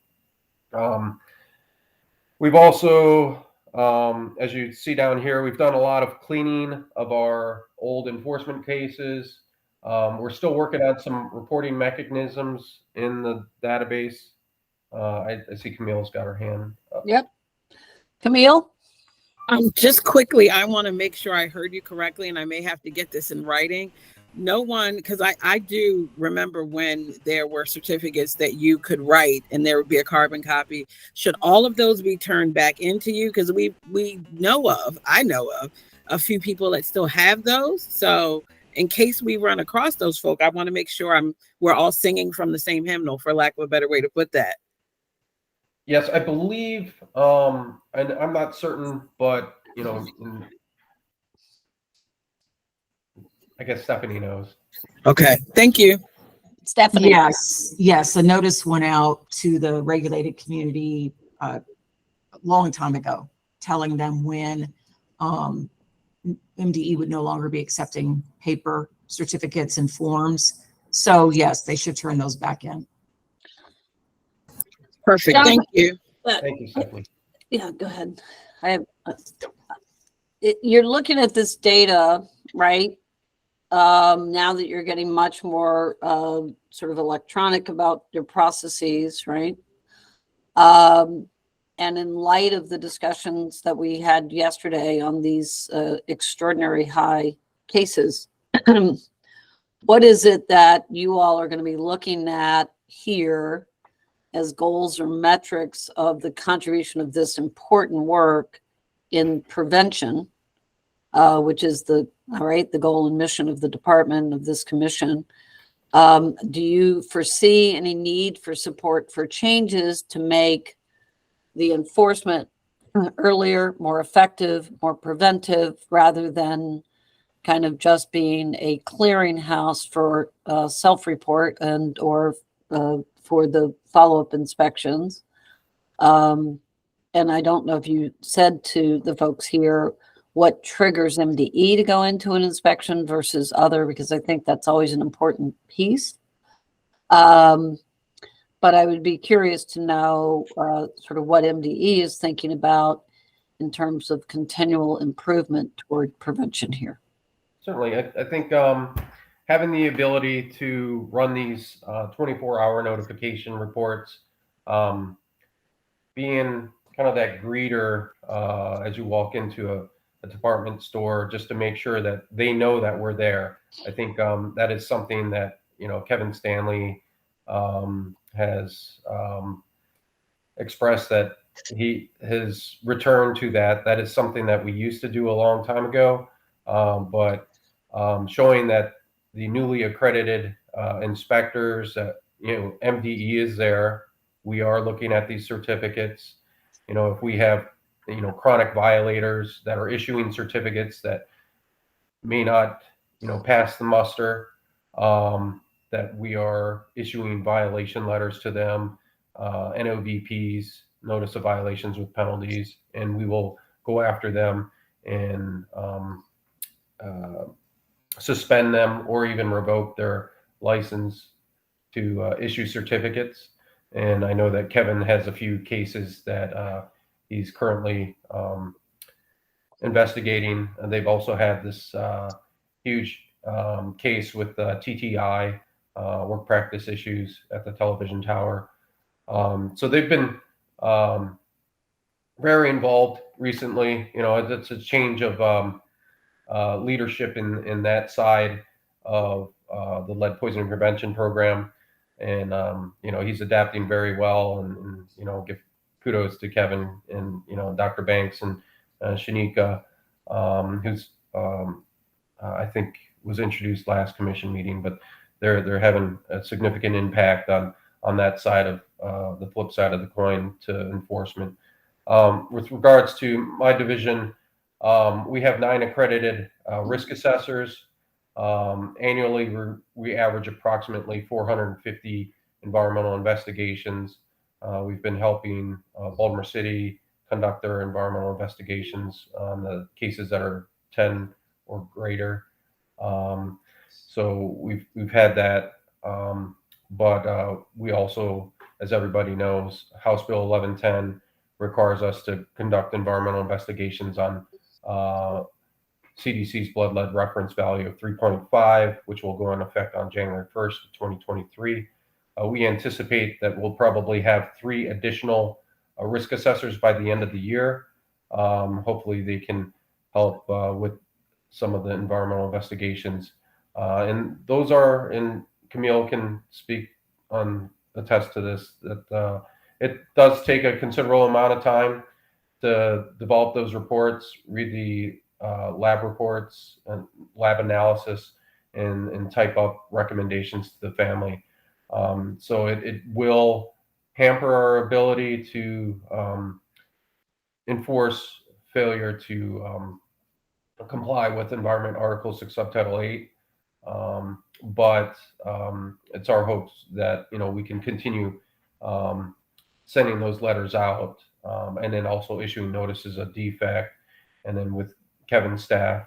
We've also, as you see down here, we've done a lot of cleaning of our old enforcement cases. We're still working on some reporting mechanisms in the database. I see Camille's got her hand up.
Yep. Camille?
Just quickly, I want to make sure I heard you correctly, and I may have to get this in writing. No one, because I do remember when there were certificates that you could write and there would be a carbon copy. Should all of those be turned back into you? Because I know of a few people that still have those. So in case we run across those folk, I want to make sure we're all singing from the same hymnal, for lack of a better way to put that.
Yes, I believe, and I'm not certain, but I guess Stephanie knows.
Okay, thank you.
Stephanie?
Yes. A notice went out to the regulated community a long time ago, telling them when MDE would no longer be accepting paper certificates and forms. So yes, they should turn those back in.
Perfect.
John,
thank you.
Thank you, Stephanie.
Yeah, go ahead. You're looking at this data, right? Now that you're getting much more sort of electronic about your processes, right? And in light of the discussions that we had yesterday on these extraordinary high cases, what is it that you all are going to be looking at here as goals or metrics of the contribution of this important work in prevention, which is the goal and mission of the department, of this commission? Do you foresee any need for support for changes to make the enforcement earlier, more effective, more preventive, rather than kind of just being a clearinghouse for self-report or for the follow-up inspections? And I don't know if you said to the folks here what triggers MDE to go into an inspection versus other, because I think that's always an important piece. But I would be curious to know sort of what MDE is thinking about in terms of continual improvement toward prevention here.
Certainly. I think having the ability to run these 24-hour notification reports, being kind of that greeter as you walk into a department store, just to make sure that they know that we're there. I think that is something that, Kevin Stanley has expressed that his return to that is something that we used to do a long time ago, but showing that the newly accredited inspectors that MDE is there, we are looking at these certificates. If we have chronic violators that are issuing certificates that may not pass the muster, that we are issuing violation letters to them, NOVPs, notice of violations with penalties, and we will go after them and suspend them or even revoke their license to issue certificates. And I know that Kevin has a few cases that he's currently investigating. And they've also had this huge case with TTI, work practice issues at the television tower. So they've been very involved recently. It's a change of leadership in that side of the lead poisoning prevention program. And, he's adapting very well, and give kudos to Kevin and, Dr. Banks and Shanika, who's, I think was introduced last commission meeting, but they're having a significant impact on that side of the flip side of the coin to enforcement. With regards to my division, we have 9 accredited risk assessors. Annually, we average approximately 450 environmental investigations. We've been helping Baltimore City conduct their environmental investigations on the cases that are 10 or greater. So we've had that, but we also, as everybody knows, House Bill 1110 requires us to conduct environmental investigations on CDC's blood lead reference value of 3.5, which will go in effect on January 1st, 2023. We anticipate that we'll probably have 3 additional risk assessors by the end of the year. Hopefully they can help with some of the environmental investigations. And those are, and Camille can speak on, attest to this, that it does take a considerable amount of time to develop those reports, read the lab reports and lab analysis, and type up recommendations to the family. So it will hamper our ability to enforce failure to comply with Environment Article 6 Subtitle 8. But it's our hopes that, you know, we can continue sending those letters out, and then also issuing notices of defect, and then with Kevin's staff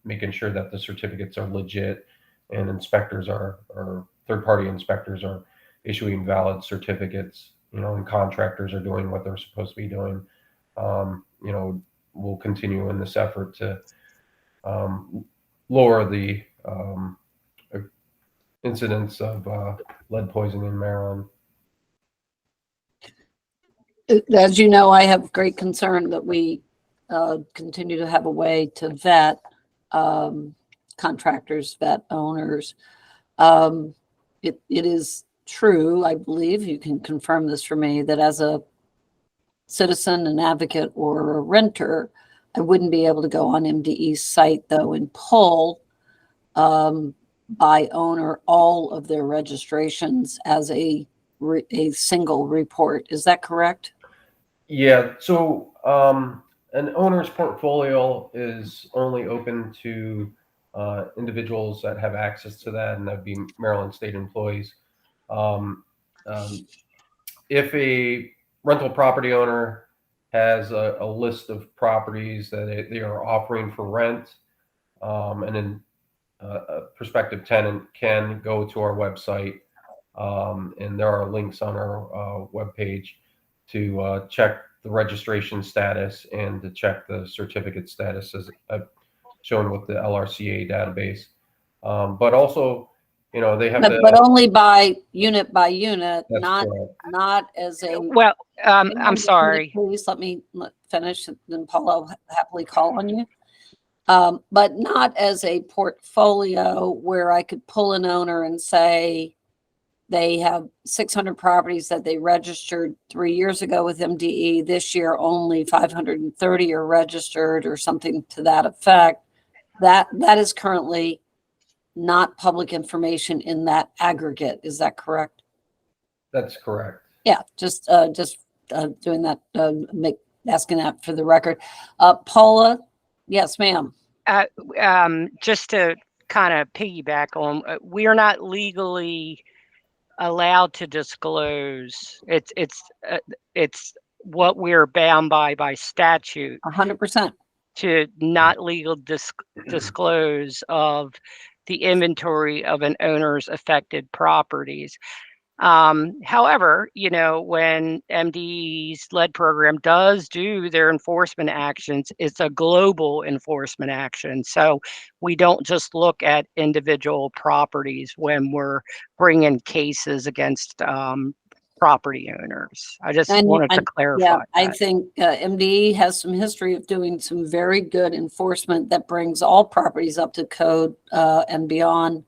making sure that the certificates are legit, and inspectors are, or third-party inspectors are issuing valid certificates, you know, and contractors are doing what they're supposed to be doing. You know, we'll continue in this effort to lower the incidence of lead poisoning in Maryland.
As you know, I have great concern that we continue to have a way to vet contractors, vet owners. It is true, I believe, you can confirm this for me, that as a citizen, an advocate, or a renter, I wouldn't be able to go on MDE's site, though, and pull by owner all of their registrations as a single report. Is that correct?
Yeah, so an owner's portfolio is only open to individuals that have access to that, and that'd be Maryland state employees. If a rental property owner has a list of properties that they are offering for rent, and then a prospective tenant can go to our website, and there are links on our webpage to check the registration status and to check the certificate status as shown with the LRCA database. But also, you know, they have
but only by unit, not
correct.
not as a.
Well, I'm sorry.
Please let me finish, then Paula will happily call on you. But not as a portfolio where I could pull an owner and say they have 600 properties that they registered 3 years ago with MDE. This year, only 530 are registered, or something to that effect. That is currently not public information in that aggregate. Is that correct?
That's correct.
Yeah, just doing that, asking that for the record. Paula, yes, ma'am.
Just to kind of piggyback on, we are not legally allowed to disclose. It's what we're bound by statute.
100%.
To not legal disclose of the inventory of an owner's affected properties. However, you know, when MDE's lead program does do their enforcement actions, it's a global enforcement action. So we don't just look at individual properties when we're bringing cases against property owners. I just wanted to clarify.
Yeah,
that.
I think MDE has some history of doing some very good enforcement that brings all properties up to code and beyond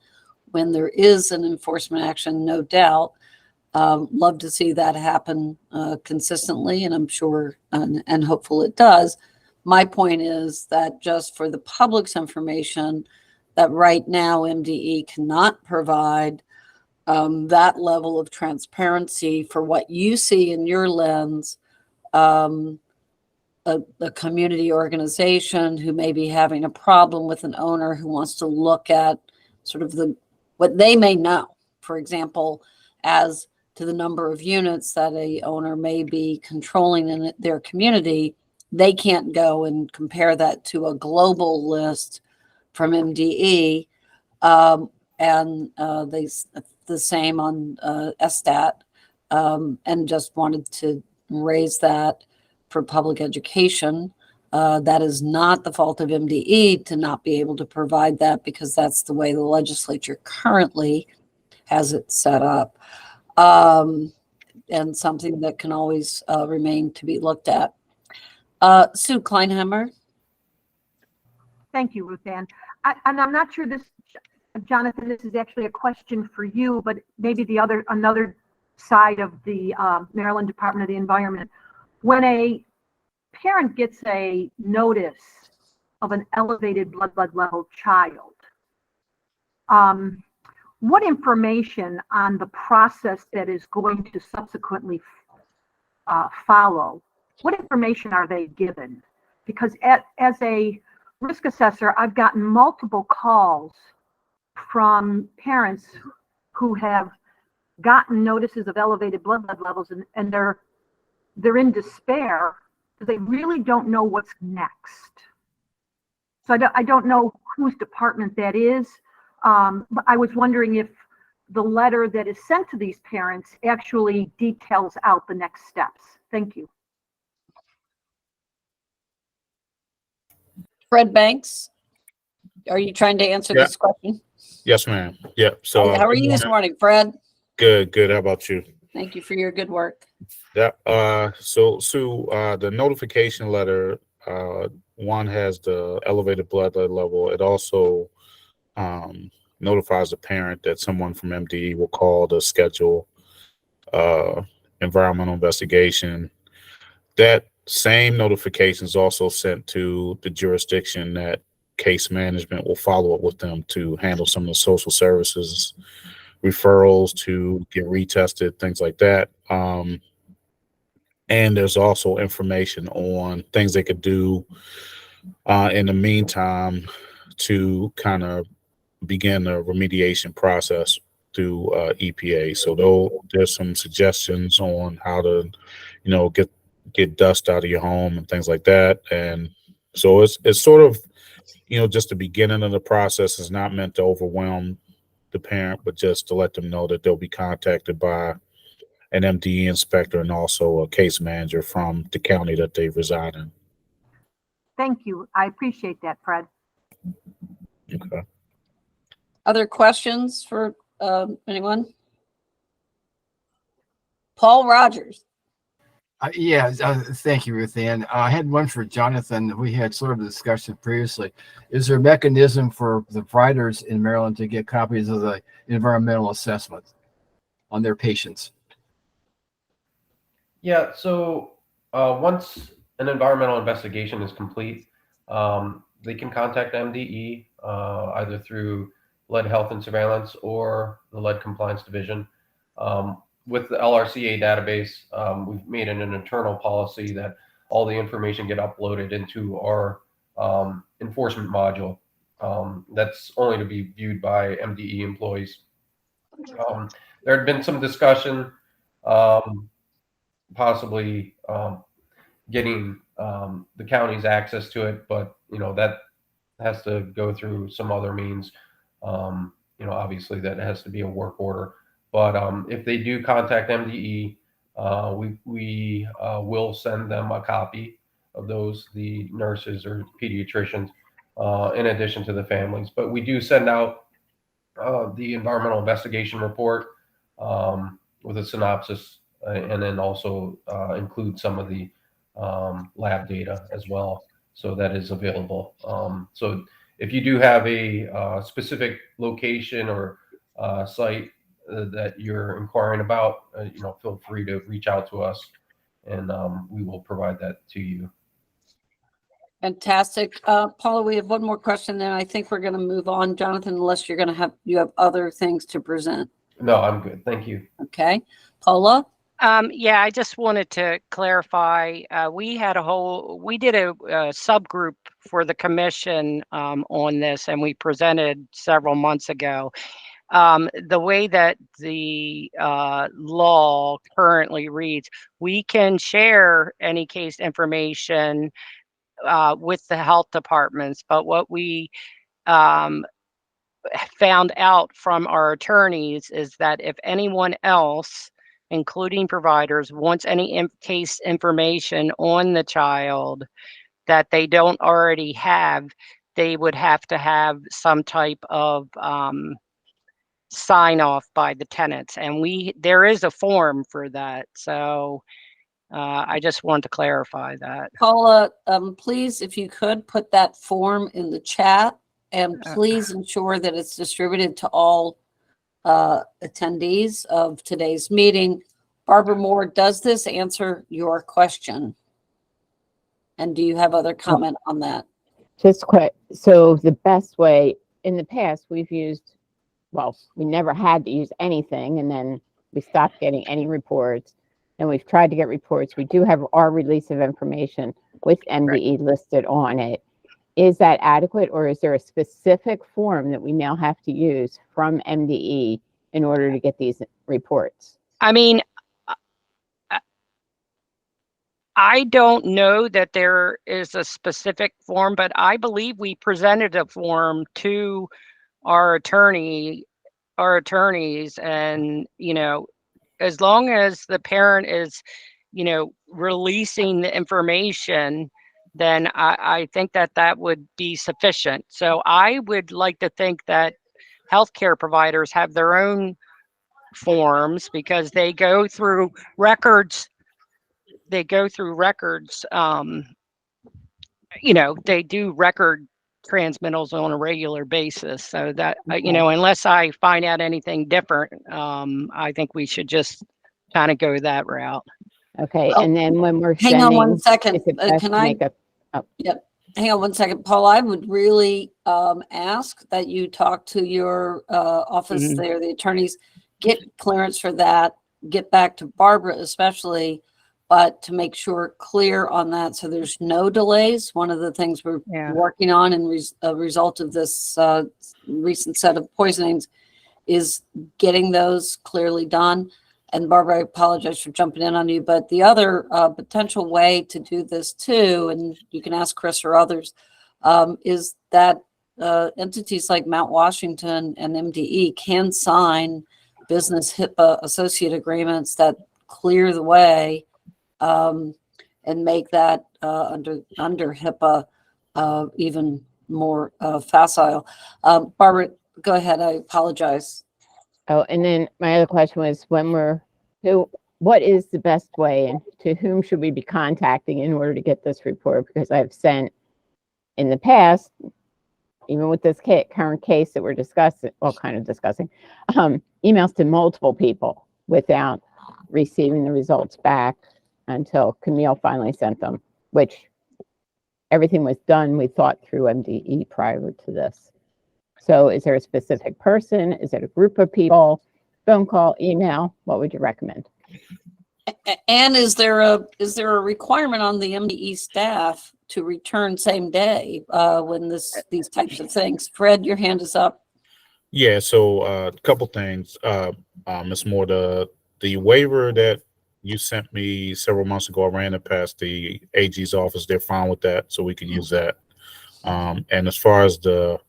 when there is an enforcement action, no doubt. Love to see that happen consistently, and I'm sure and hopeful it does. My point is that just for the public's information, that right now MDE cannot provide that level of transparency for what you see in your lens. A community organization who may be having a problem with an owner who wants to look at sort of what they may know, for example, as to the number of units that a owner may be controlling in their community. They can't go and compare that to a global list from MDE, and the same on STAT, and just wanted to raise that for public education That is not the fault of MDE to not be able to provide that, because that's the way the legislature currently has it set up. And something that can always remain to be looked at. Sue Kleinheimer.
Thank you, Ruth Ann. And I'm not sure this, Jonathan, this is actually a question for you, but maybe another side of the Maryland Department of the Environment. When a parent gets a notice of an elevated blood level child, what information on the process that is going to subsequently follow, what information are they given? Because as a risk assessor, I've gotten multiple calls from parents who have gotten notices of elevated blood levels, and they're in despair because they really don't know what's next. So I don't know whose department that is, but I was wondering if the letter that is sent to these parents actually details out the next steps. Thank you.
Fred Banks, are you trying to answer this question?
Yes, ma'am. Yeah. So
How are you this morning, Fred?
Good, good. How about you?
Thank you for your good work.
Yeah. So Sue, the notification letter, one has the elevated blood level. It also notifies the parent that someone from MDE will call to schedule environmental investigation. That same notification is also sent to the jurisdiction that case management will follow up with them to handle some of the social services referrals, to get retested, things like that. And there's also information on things they could do in the meantime to kind of begin the remediation process through EPA. So there's some suggestions on how to, get dust out of your home and things like that. And so it's sort of, just the beginning of the process. Is not meant to overwhelm the parent, but just to let them know that they'll be contacted by an MDE inspector and also a case manager from the county that they reside in.
Thank you. I appreciate that, Fred.
Okay.
Other questions for anyone? Paul Rogers.
Thank you, Ruth Ann. I had one for Jonathan. We had sort of a discussion previously. Is there a mechanism for the providers in Maryland to get copies of the environmental assessment on their patients?
Yeah, so once an environmental investigation is complete, they can contact MDE either through Lead Health and Surveillance or the Lead Compliance Division. With the LRCA database, we've made an internal policy that all the information get uploaded into our enforcement module. That's only to be viewed by MDE employees. There had been some discussion possibly getting the county's access to it, but that has to go through some other means. Obviously that has to be a work order. But if they do contact MDE, we will send them a copy of those, the nurses or pediatricians, in addition to the families. But we do send out the environmental investigation report with a synopsis, and then also include some of the lab data as well. So that is available. So if you do have a specific location or site that you're inquiring about, feel free to reach out to us, and we will provide that to you.
Fantastic. Paula, we have one more question, then I think we're going to move on. Jonathan, unless you have other things to present.
No, I'm good. Thank you.
Okay. Paula?
Yeah, I just wanted to clarify. We did a subgroup for the commission on this, and we presented several months ago. The way that the law currently reads, we can share any case information with the health departments, but what we found out from our attorneys is that if anyone else, including providers, wants any case information on the child, that they don't already have, they would have to have some type of sign off by the tenants. And there is a form for that. So I just want to clarify that.
Paula, please, if you could put that form in the chat, and please ensure that it's distributed to all attendees of today's meeting. Barbara Moore, does this answer your question? And do you have other comment on that?
Just quick. So the best way in the past, we've used, well, we never had to use anything, and then we stopped getting any reports. And we've tried to get reports. We do have our release of information with MDE listed on it. Is that adequate, or is there a specific form that we now have to use from MDE in order to get these reports?
I mean, I don't know that there is a specific form, but I believe we presented a form to our attorneys, and, you know, as long as the parent is, you know, releasing the information, then I think that would be sufficient. So I would like to think that healthcare providers have their own forms, because they go through records. You know, they do record transmittals on a regular basis. So that, you know, unless I find out anything different, I think we should just kind of go that route.
Okay, and then when we're
hang on one second.
is it best
Can
to
I?
make a-
Yep. Hang on one second, Paul. I would really ask that you talk to your office there, the attorneys, get clearance for that, get back to Barbara especially, but to make sure clear on that so there's no delays. One of the things we're working on in a result of this recent set of poisonings is getting those clearly done. And Barbara, I apologize for jumping in on you, but the other potential way to do this too, and you can ask Chris or others, is that entities like Mount Washington and MDE can sign business HIPAA associate agreements that clear the way and make that under HIPAA even more facile. Barbara, go ahead. I apologize.
Oh, and then my other question was, what is the best way, and to whom should we be contacting in order to get this report? Because I've sent in the past, even with this current case that we're discussing, emails to multiple people without receiving the results back until Camille finally sent them, which everything was done, we thought, through MDE prior to this. So is there a specific person? Is it a group of people? Phone call, email? What would you recommend?
And is there a requirement on the MDE staff to return same day when these types of things? Fred, your hand is up.
Yeah, so a couple things. Ms. Moore, the waiver that you sent me several months ago, I ran it past the AG's office. They're fine with that, so we can use that. And as far as the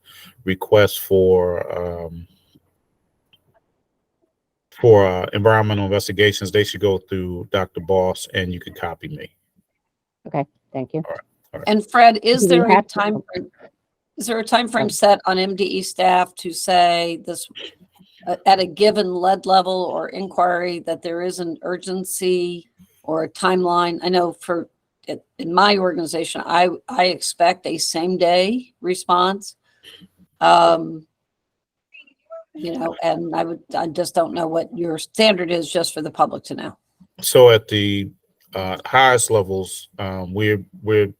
request for environmental investigations, they should go through Dr. Boss, and you can copy me.
Okay, thank you.
All right.
And Fred, is
Do we
there a
have to-
time frame? Is there a time frame set on MDE staff to say this at a given lead level or inquiry that there is an urgency or a timeline? I know in my organization, I expect a same day response. You know, and I just don't know what your standard is, just for the public to know.
So at the highest levels, we're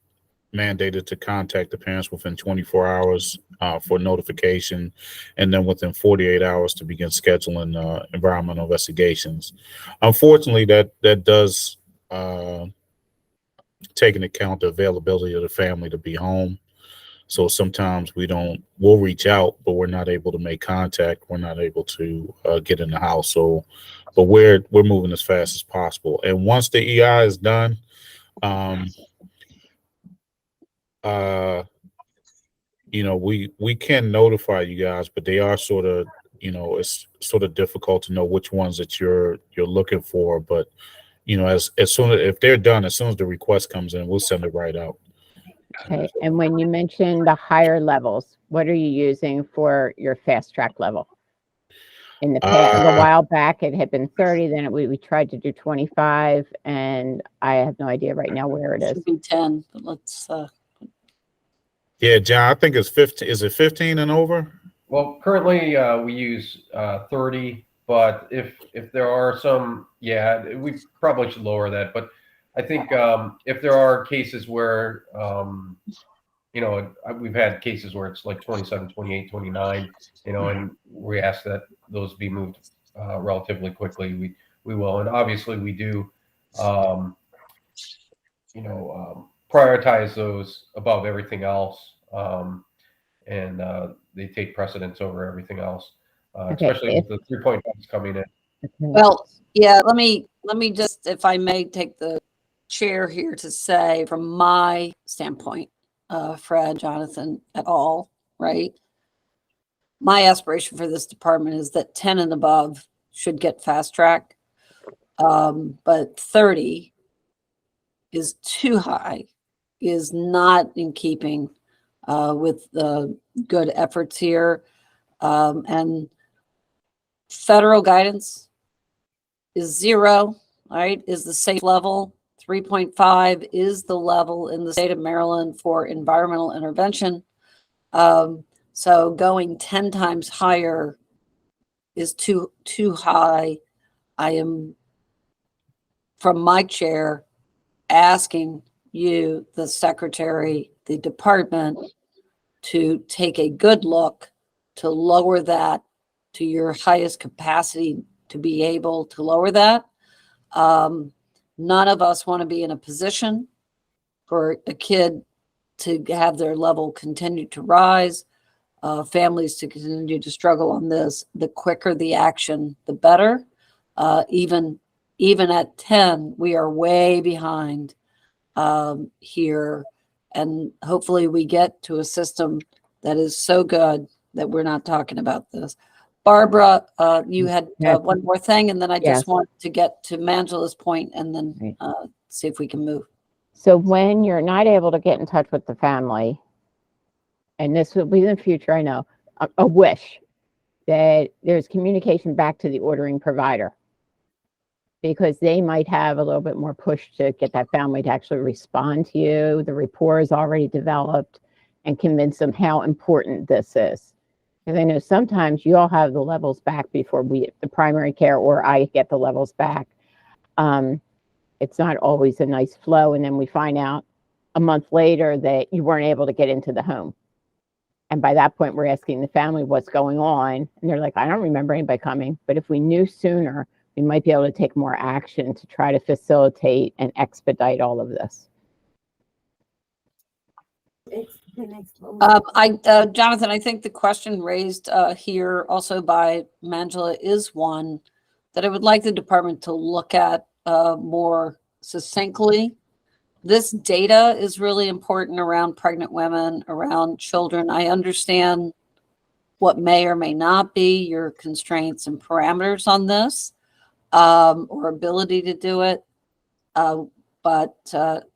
mandated to contact the parents within 24 hours for notification, and then within 48 hours to begin scheduling environmental investigations. Unfortunately, that does take into account the availability of the family to be home. So sometimes we'll reach out, but we're not able to make contact. We're not able to get in the house. So, but we're moving as fast as possible. And once the EI is done, you know, we can notify you guys, but they are sort of, you know, it's sort of difficult to know which ones that you're looking for. But, you know, as soon as, if they're done, as soon as the request comes in, we'll send it right out.
Okay, and when you mentioned the higher levels, what are you using for your fast track level? In the past, a while back, it had been 30, then we tried to do 25, and I have no idea right now where it is.
Should be 10, but let's,
Yeah, John, I think it's 15. Is it 15 and over?
Well, currently we use 30, but if there are some, yeah, we probably should lower that. But I think if there are cases where, you know, we've had cases where it's like 27, 28, 29, you know, and we ask that those be moved relatively quickly. We will, and obviously we do, you know, prioritize those above everything else. And they take precedence over everything else, especially with the 3.5s coming in.
well, yeah, let me just, if I may take the chair here to say, from my standpoint, Fred, Jonathan, et al., right? My aspiration for this department is that 10 and above should get fast track. But 30 is too high, is not in keeping with the good efforts here. And federal guidance is 0, right? Is the safe level. 3.5 is the level in the state of Maryland for environmental intervention. So going 10 times higher is too high. I am, from my chair, asking you, the secretary, the department, to take a good look to lower that to your highest capacity to be able to lower that. None of us want to be in a position for a kid to have their level continue to rise, families to continue to struggle on this. The quicker the action, the better. Even at 10, we are way behind here. And hopefully we get to a system that is so good that we're not talking about this. Barbara, you had one more thing, and then I just want to get to Mangela's point and then see if we can move.
So when you're not able to get in touch with the family, and this will be in the future, I know, a wish that there's communication back to the ordering provider, because they might have a little bit more push to get that family to actually respond to you. The rapport is already developed, and convince them how important this is. Because I know sometimes you all have the levels back before the primary care, or I get the levels back. It's not always a nice flow. And then we find out a month later that you weren't able to get into the home. And by that point, we're asking the family what's going on. And they're like, I don't remember anybody coming. But if we knew sooner, we might be able to take more action to try to facilitate and expedite all of this.
Jonathan, I think the question raised here also by Mangela is one that I would like the department to look at more succinctly. This data is really important around pregnant women, around children. I understand what may or may not be your constraints and parameters on this, or ability to do it. But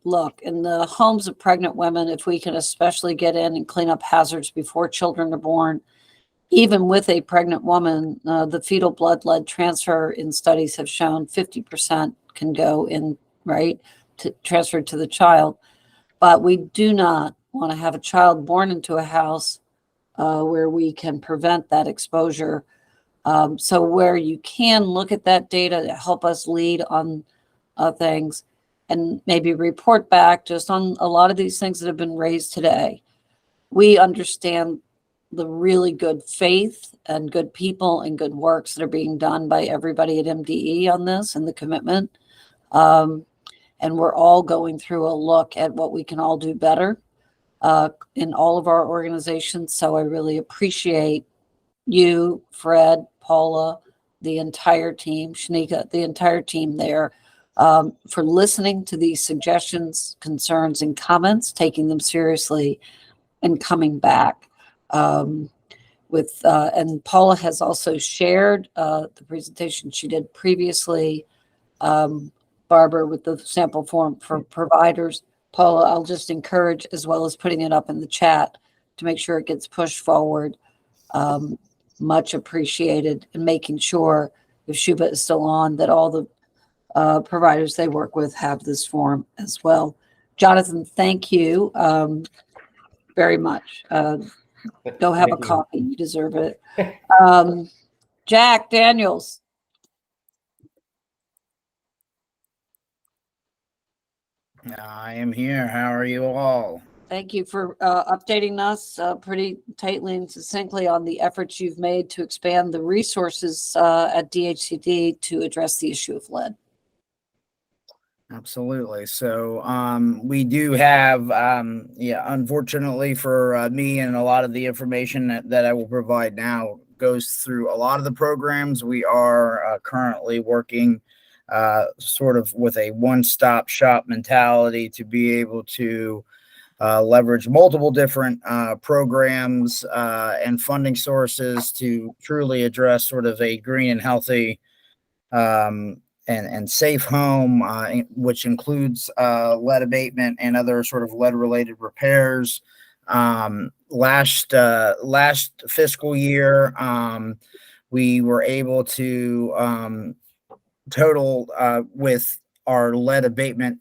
look, in the homes of pregnant women, if we can especially get in and clean up hazards before children are born, even with a pregnant woman, the fetal blood lead transfer in studies have shown 50% can go in, right, to transfer to the child. But we do not want to have a child born into a house where we can prevent that exposure. So where you can look at that data to help us lead on things, and maybe report back just on a lot of these things that have been raised today. We understand the really good faith and good people and good works that are being done by everybody at MDE on this and the commitment. And we're all going through a look at what we can all do better in all of our organizations. So I really appreciate you, Fred, Paula, the entire team, Shanika, the entire team there, for listening to these suggestions, concerns, and comments, taking them seriously, and coming back with. And Paula has also shared the presentation she did previously, Barbara, with the sample form for providers. Paula, I'll just encourage, as well as putting it up in the chat, to make sure it gets pushed forward. Much appreciated, and making sure, if Shuba is still on, that all the providers they work with have this form as well. Jonathan, thank you very much. Go have a
Thank you.
coffee. You deserve it. Jack Daniels.
I am here. How are you all?
Thank you for updating us pretty tightly and succinctly on the efforts you've made to expand the resources at DHCD to address the issue of lead.
Absolutely. So we do have, unfortunately for me, and a lot of the information that I will provide now goes through a lot of the programs. We are currently working sort of with a one-stop shop mentality to be able to leverage multiple different programs and funding sources to truly address sort of a green and healthy and safe home, which includes lead abatement and other sort of lead related repairs. Last fiscal year, we were able to total with our lead abatement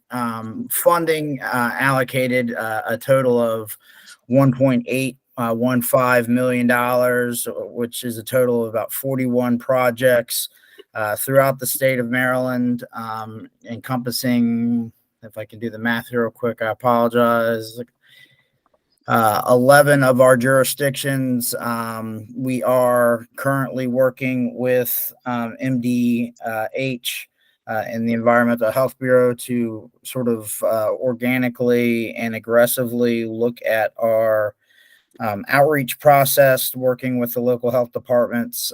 funding allocated a total of $1.815 million, which is a total of about 41 projects throughout the state of Maryland, encompassing, if I can do the math here real quick, I apologize, 11 of our jurisdictions. We are currently working with MDH in the Environmental Health Bureau to sort of organically and aggressively look at our outreach process, working with the local health departments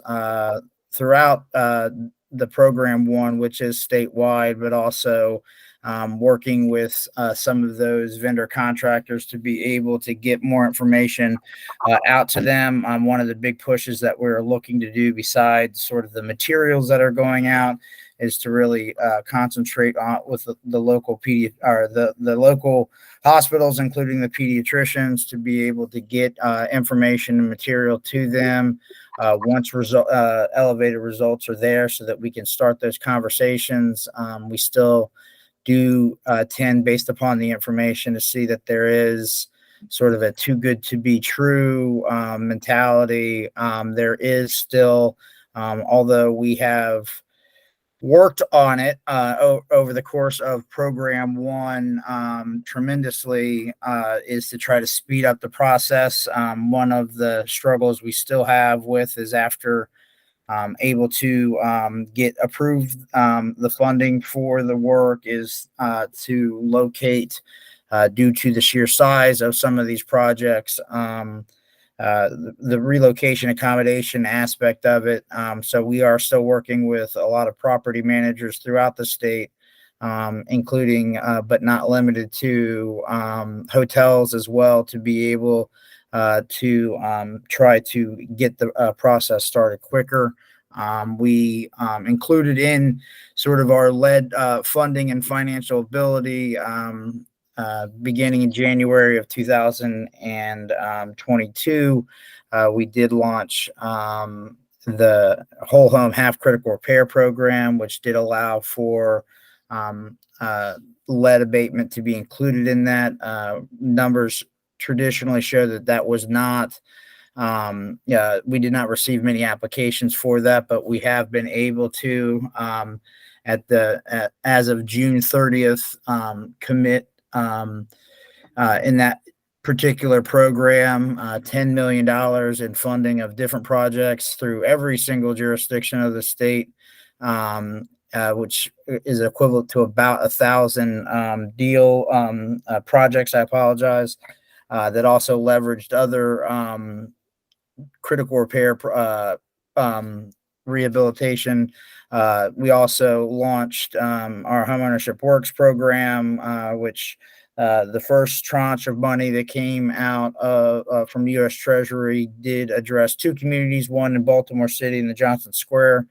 throughout the program one, which is statewide, but also working with some of those vendor contractors to be able to get more information out to them. One of the big pushes that we're looking to do, besides sort of the materials that are going out, is to really concentrate on with the local the local hospitals, including the pediatricians, to be able to get information and material to them once elevated results are there, so that we can start those conversations. We still do tend, based upon the information, to see that there is sort of a too good to be true mentality. There is still, although we have worked on it over the course of program one tremendously, is to try to speed up the process. One of the struggles we still have with is, after able to get approved the funding for the work, is to locate, due to the sheer size of some of these projects, the relocation accommodation aspect of it. So we are still working with a lot of property managers throughout the state, including but not limited to hotels as well, to be able to try to get the process started quicker. We included in sort of our lead funding and financial ability, beginning in January of 2022, we did launch the whole home half critical repair program, which did allow for lead abatement to be included in that. Numbers traditionally show that that was not, we did not receive many applications for that, but we have been able to, as of June 30th, commit in that particular program, $10 million in funding of different projects through every single jurisdiction of the state, which is equivalent to about 1,000 deal projects, I apologize, that also leveraged other critical repair rehabilitation. We also launched our Homeownership Works program, which the first tranche of money that came out from the U.S. Treasury did address two communities, one in Baltimore City in the Johnson Square,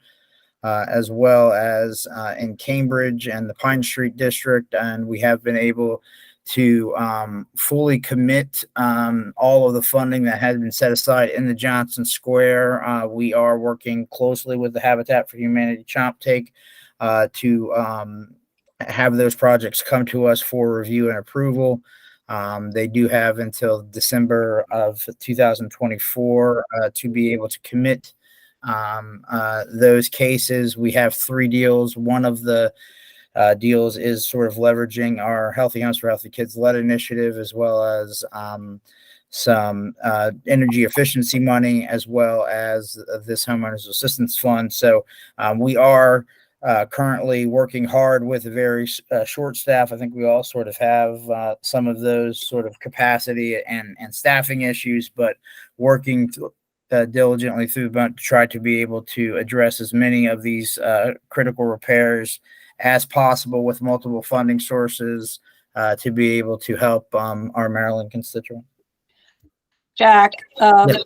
as well as in Cambridge and the Pine Street District. And we have been able to fully commit all of the funding that has been set aside in the Johnson Square. We are working closely with the Habitat for Humanity Chomp Take to have those projects come to us for review and approval. They do have until December of 2024 to be able to commit those cases. We have 3 deals. One of the deals is sort of leveraging our Healthy Homes for Healthy Kids LED initiative, as well as some energy efficiency money, as well as this homeowners assistance fund. So we are currently working hard with a very short staff. I think we all sort of have some of those sort of capacity and staffing issues, but working diligently through the bunch to try to be able to address as many of these critical repairs as possible with multiple funding sources to be able to help our Maryland constituents.
Jack,
Yes.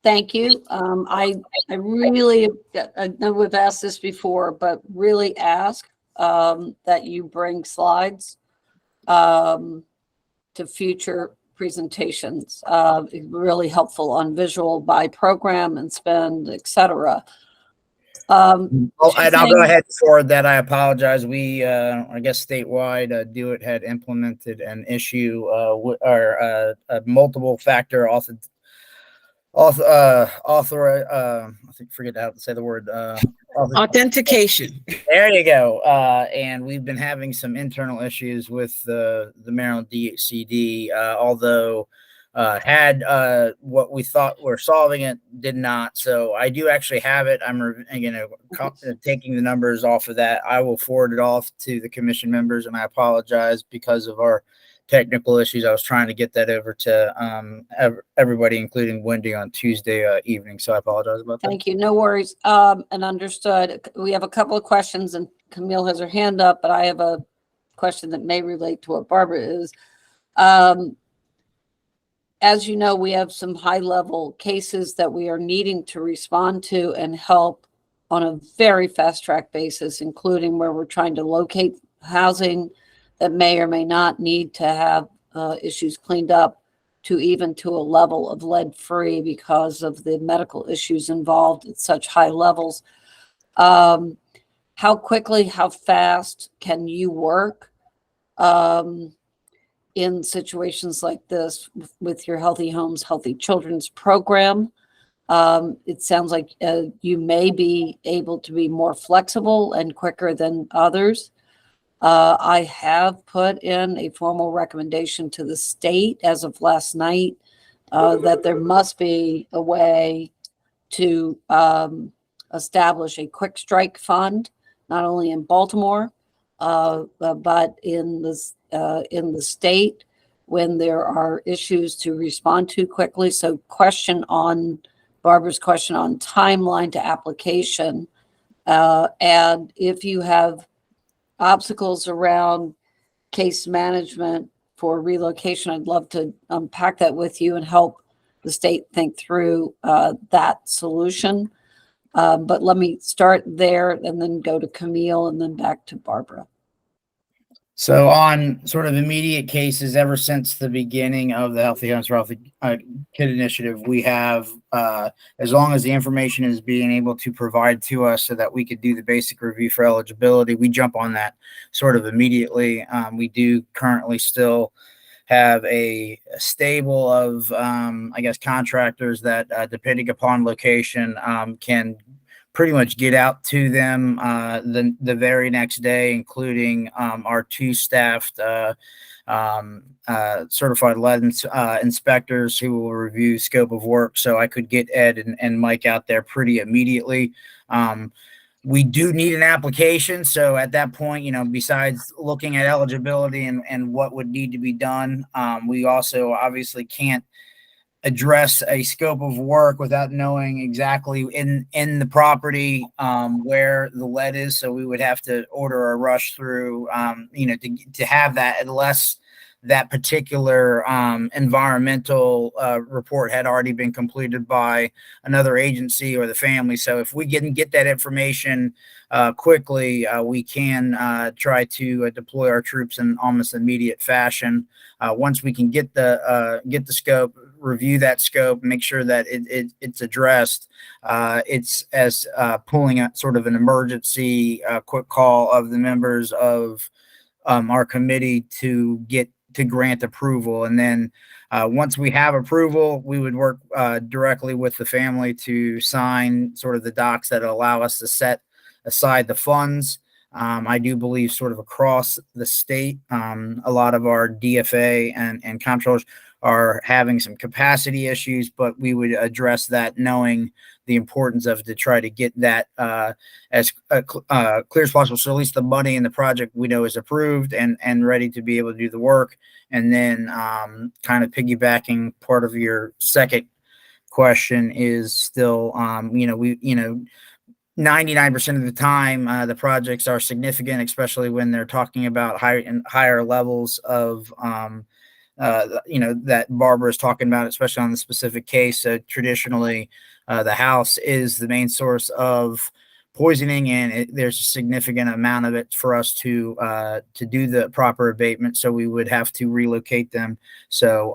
thank you. I really, I know we've asked this before, but really ask that you bring slides to future presentations. Really helpful on visual by program and spend, etc.
And I'll go ahead and forward that. I apologize. We, I guess statewide, Do It had implemented an issue or a multiple factor I think, forget how to say the word.
Authentication.
There you go. And we've been having some internal issues with the Maryland DHCD, although had what we thought were solving it, did not. So I do actually have it. I'm taking the numbers off of that. I will forward it off to the commission members, and I apologize because of our technical issues. I was trying to get that over to everybody, including Wendy, on Tuesday evening. So I apologize about that.
Thank you. No worries. And understood. We have a couple of questions, and Camille has her hand up, but I have a question that may relate to what Barbara is. As you know, we have some high-level cases that we are needing to respond to and help on a very fast-track basis, including where we're trying to locate housing that may or may not need to have issues cleaned up to a level of lead-free because of the medical issues involved at such high levels. How quickly, how fast can you work in situations like this with your Healthy Homes, Healthy Children's program? It sounds like you may be able to be more flexible and quicker than others. I have put in a formal recommendation to the state as of last night that there must be a way to establish a quick strike fund, not only in Baltimore, but in the state when there are issues to respond to quickly. So Barbara's question on timeline to application. And if you have obstacles around case management for relocation, I'd love to unpack that with you and help the state think through that solution. But let me start there and then go to Camille and then back to Barbara.
So on sort of immediate cases, ever since the beginning of the Healthy Homes for Healthy Kid initiative, we have, as long as the information is being able to provide to us so that we could do the basic review for eligibility, we jump on that sort of immediately. We do currently still have a stable of, I guess, contractors that, depending upon location, can pretty much get out to them the very next day, including our 2 staffed certified lead inspectors who will review scope of work. So I could get Ed and Mike out there pretty immediately. We do need an application. So at that point, besides looking at eligibility and what would need to be done, we also obviously can't address a scope of work without knowing exactly in the property where the lead is. So we would have to order a rush through, to have that, unless that particular environmental report had already been completed by another agency or the family. So if we can get that information quickly, we can try to deploy our troops in almost immediate fashion. Once we can get the scope, review that scope, make sure that it's addressed. It's as pulling a sort of an emergency quick call of the members of our committee to grant approval. And then once we have approval, we would work directly with the family to sign sort of the docs that allow us to set aside the funds. I do believe sort of across the state, a lot of our DFA and comptrollers are having some capacity issues, but we would address that knowing the importance of to try to get that as clear as possible. So at least the money in the project we know is approved and ready to be able to do the work. And then kind of piggybacking part of your second question is still, 99% of the time, the projects are significant, especially when they're talking about higher levels of, that Barbara is talking about, especially on the specific case. So traditionally, the house is the main source of poisoning, and there's a significant amount of it for us to do the proper abatement. So we would have to relocate them. So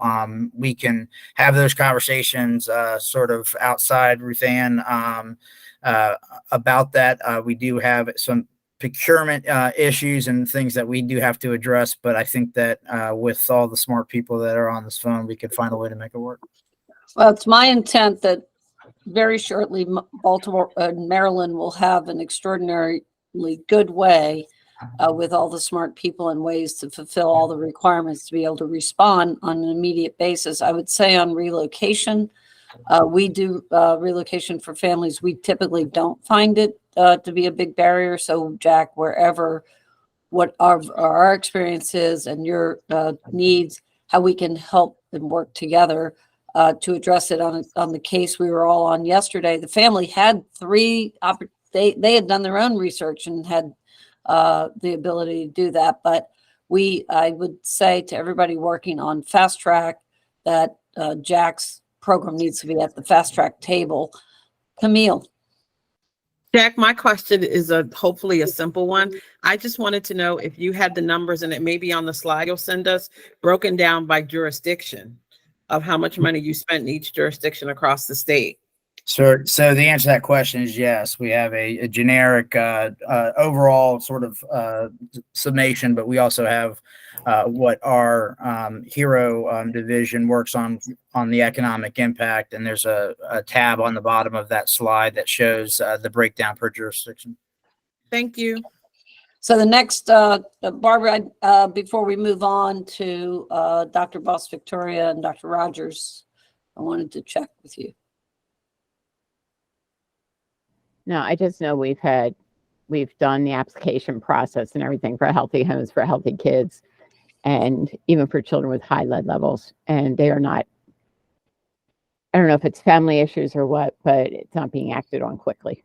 we can have those conversations sort of outside Ruth Ann about that. We do have some procurement issues and things that we do have to address, but I think that with all the smart people that are on this phone, we could find a way to make it work.
Well, it's my intent that very shortly Baltimore and Maryland will have an extraordinarily good way with all the smart people and ways to fulfill all the requirements to be able to respond on an immediate basis. I would say on relocation, we do relocation for families. We typically don't find it to be a big barrier. So Jack, wherever what our experience is and your needs, how we can help and work together to address it on the case we were all on yesterday. The family had they had done their own research and had the ability to do that. But I would say to everybody working on fast track that Jack's program needs to be at the fast track table. Camille.
Jack, my question is hopefully a simple one. I just wanted to know if you had the numbers, and it may be on the slide you'll send us, broken down by jurisdiction of how much money you spent in each jurisdiction across the state.
So the answer to that question is yes. We have a generic overall sort of summation, but we also have what our HERO division works on the economic impact, and there's a tab on the bottom of that slide that shows the breakdown per jurisdiction.
Thank you.
So the next, Barbara, before we move on to Dr. Boss Victoria and Dr. Rogers, I wanted to check with you.
No, I just know we've done the application process and everything for healthy homes for healthy kids, and even for children with high lead levels. And they are not, I don't know if it's family issues or what, but it's not being acted on quickly.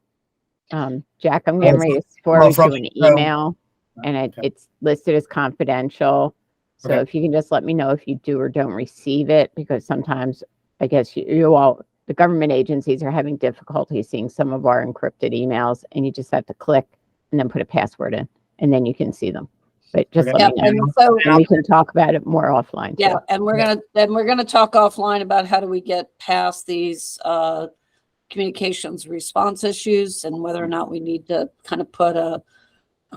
Jack, I'm getting ready to forward you an email, and it's listed as confidential. So if you can just let me know if you do or don't receive it, because sometimes I guess the government agencies are having difficulty seeing some of our encrypted emails, and you just have to click and then put a password in, and then you can see them. But just let me know, and we can talk about it more offline.
Yeah, and we're gonna talk offline about how do we get past these communications response issues, and whether or not we need to kind of put a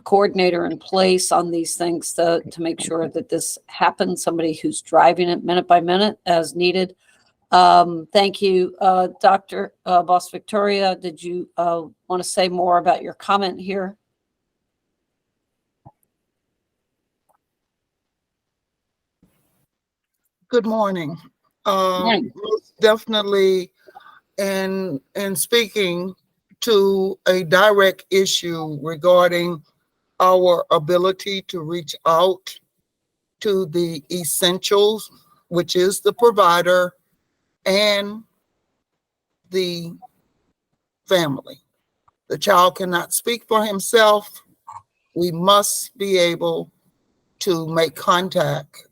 coordinator in place on these things to make sure that this happens. Somebody who's driving it minute by minute as needed. Thank you, Dr. Boss Victoria. Did you want to say more about your comment here?
Good morning. Most definitely, in speaking to a direct issue regarding our ability to reach out to the essentials, which is the provider and the family. The child cannot speak for himself. We must be able to make contact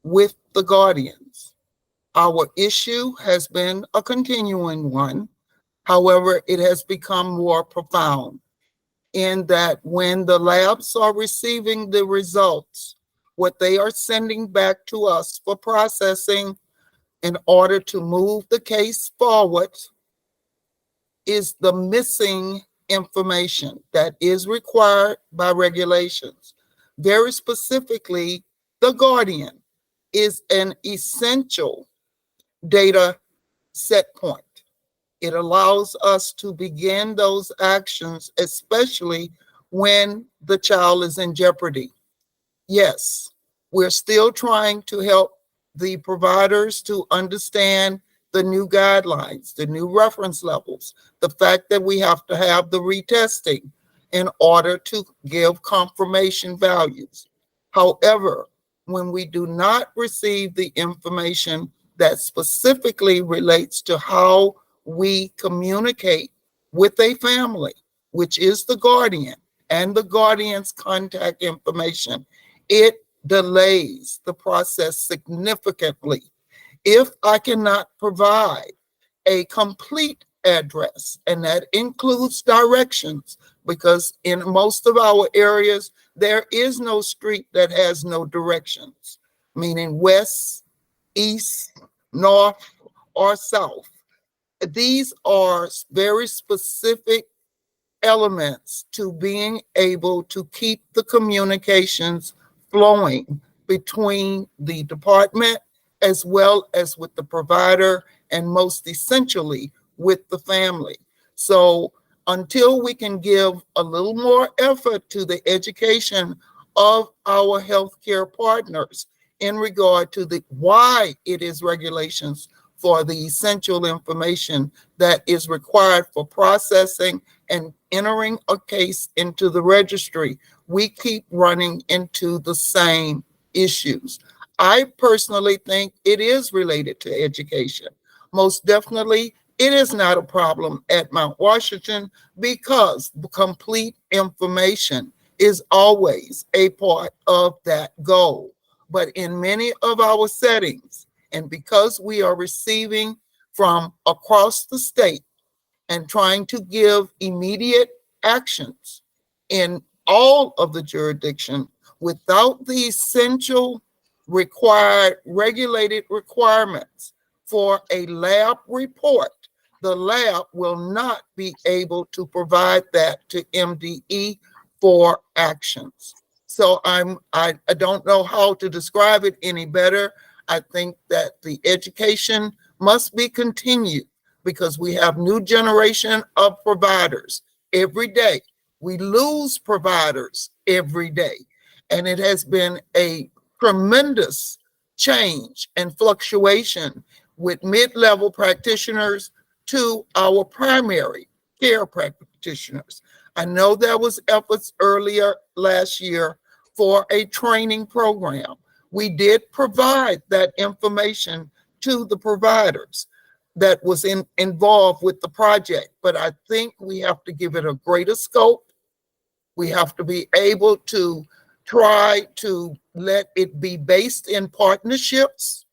with the guardians. Our issue has been a continuing one. However, it has become more profound in that when the labs are receiving the results, what they are sending back to us for processing in order to move the case forward is the missing information that is required by regulations. Very specifically, the guardian is an essential data set point. It allows us to begin those actions, especially when the child is in jeopardy. Yes, we're still trying to help the providers to understand the new guidelines, the new reference levels, the fact that we have to have the retesting in order to give confirmation values. However, when we do not receive the information that specifically relates to how we communicate with a family, which is the guardian, and the guardian's contact information, it delays the process significantly. If I cannot provide a complete address, and that includes directions, because in most of our areas, there is no street that has no directions, meaning west, east, north, or south. These are very specific elements to being able to keep the communications flowing between the department as well as with the provider, and most essentially with the family. So until we can give a little more effort to the education of our healthcare partners in regard to the why it is regulations for the essential information that is required for processing and entering a case into the registry, we keep running into the same issues. I personally think it is related to education. Most definitely, it is not a problem at Mount Washington because complete information is always a part of that goal. But in many of our settings, and because we are receiving from across the state and trying to give immediate actions in all of the jurisdiction without the essential required regulated requirements for a lab report, the lab will not be able to provide that to MDE for actions. So I don't know how to describe it any better. I think that the education must be continued because we have new generation of providers every day. We lose providers every day. And it has been a tremendous change and fluctuation with mid-level practitioners to our primary care practitioners. I know there was efforts earlier last year for a training program. We did provide that information to the providers that was involved with the project, but I think we have to give it a greater scope. We have to be able to try to let it be based in partnerships.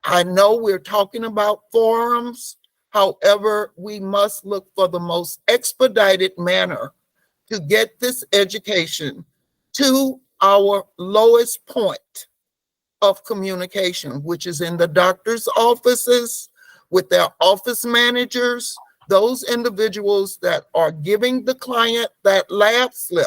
I know we're talking about forums. However, we must look for the most expedited manner to get this education to our lowest point of communication, which is in the doctor's offices, with their office managers, those individuals that are giving the client that lab slip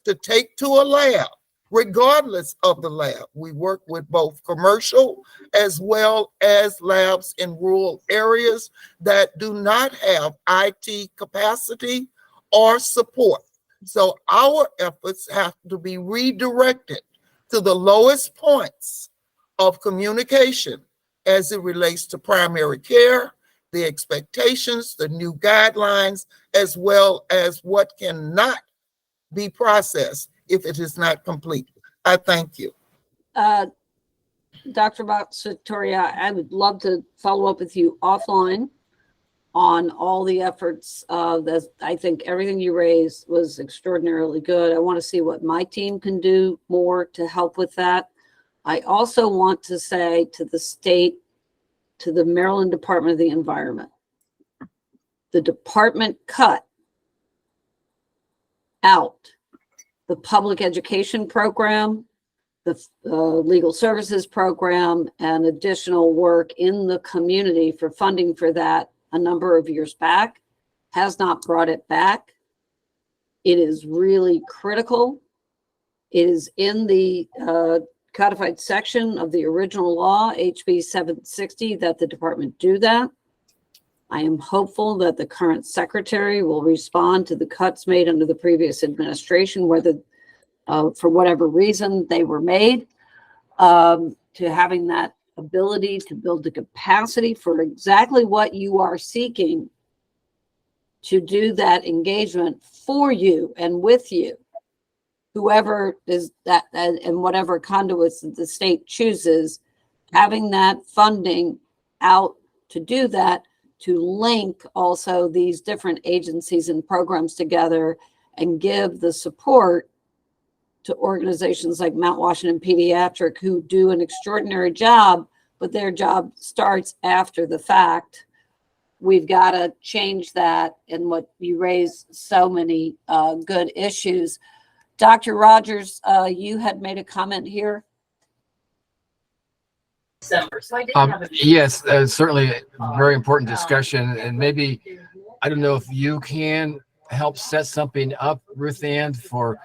to take to a lab, regardless of the lab. We work with both commercial as well as labs in rural areas that do not have IT capacity or support. So our efforts have to be redirected to the lowest points of communication as it relates to primary care, the expectations, the new guidelines, as well as what cannot be processed if it is not complete. I thank you.
Dr. Bhattacharya, I would love to follow up with you offline on all the efforts. I think everything you raised was extraordinarily good. I want to see what my team can do more to help with that. I also want to say to the state, to the Maryland Department of the Environment, the department cut out the public education program, the legal services program, and additional work in the community for funding for that a number of years back, has not brought it back. It is really critical. It is in the codified section of the original law, HB 760, that the department do that. I am hopeful that the current secretary will respond to the cuts made under the previous administration, whether for whatever reason they were made, to having that ability to build the capacity for exactly what you are seeking, to do that engagement for you and with you, whoever is that, and whatever conduits that the state chooses, having that funding out to do that, to link also these different agencies and programs together and give the support to organizations like Mount Washington Pediatric, who do an extraordinary job, but their job starts after the fact. We've got to change that, and what you raise so many good issues. Dr. Rogers, you had made a comment here.
Yes, certainly a very important discussion, and maybe, I don't know if you can help set something up, Ruth Ann, for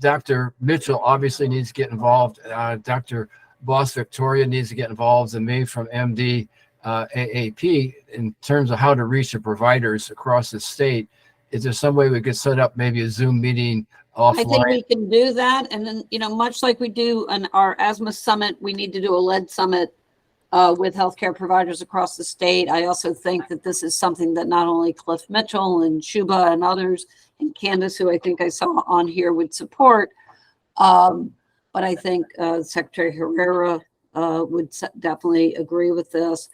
Dr. Mitchell obviously needs to get involved. Dr. Boss Victoria needs to get involved, and me from MD AAP in terms of how to reach the providers across the state. Is there some way we could set up maybe a Zoom meeting offline?
I think we can do that. And then, much like we do in our asthma summit, we need to do a lead summit with healthcare providers across the state. I also think that this is something that not only Cliff Mitchell and Shuba and others, and Candace, who I think I saw on here, would support. But I think Secretary Herrera would definitely agree with this.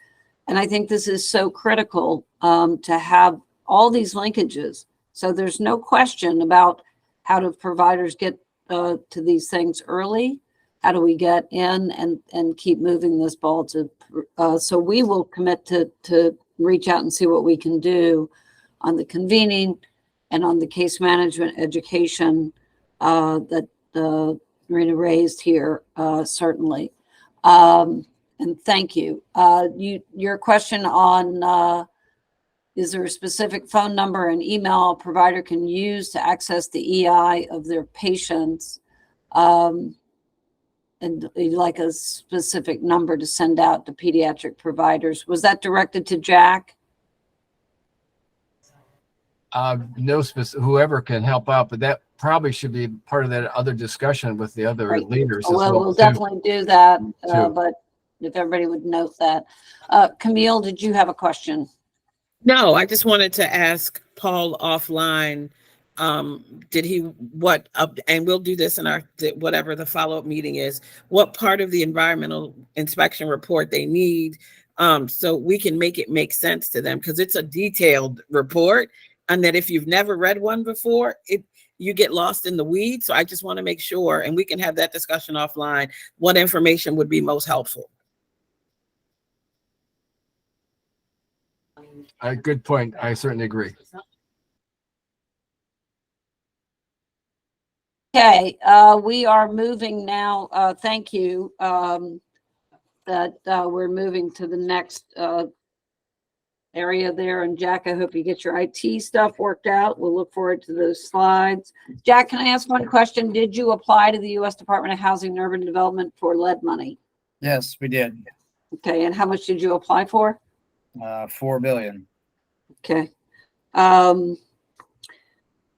And I think this is so critical to have all these linkages. So there's no question about how do providers get to these things early. How do we get in and keep moving this ball to, so we will commit to reach out and see what we can do on the convening and on the case management education that Marina raised here, certainly. And thank you. Your question on, is there a specific phone number and email a provider can use to access the EI of their patients? And like a specific number to send out to pediatric providers. Was that directed to Jack?
No specific, whoever can help out, but that probably should be part of that other discussion with the other leaders.
Well, we'll definitely do that, but if everybody would note that. Camille, did you have a question?
No, I just wanted to ask Paul offline, did he, and we'll do this in our, whatever the follow-up meeting is, what part of the environmental inspection report they need, so we can make it make sense to them, because it's a detailed report, and that if you've never read one before, you get lost in the weeds. So I just want to make sure, and we can have that discussion offline, what information would be most helpful.
Good point. I certainly agree.
Okay, we are moving now. Thank you. That we're moving to the next area there. And Jack, I hope you get your IT stuff worked out. We'll look forward to those slides. Jack, can I ask one question? Did you apply to the U.S. Department of Housing and Urban Development for lead money?
Yes, we did.
Okay, and how much did you apply for?
$4 billion.
Okay. All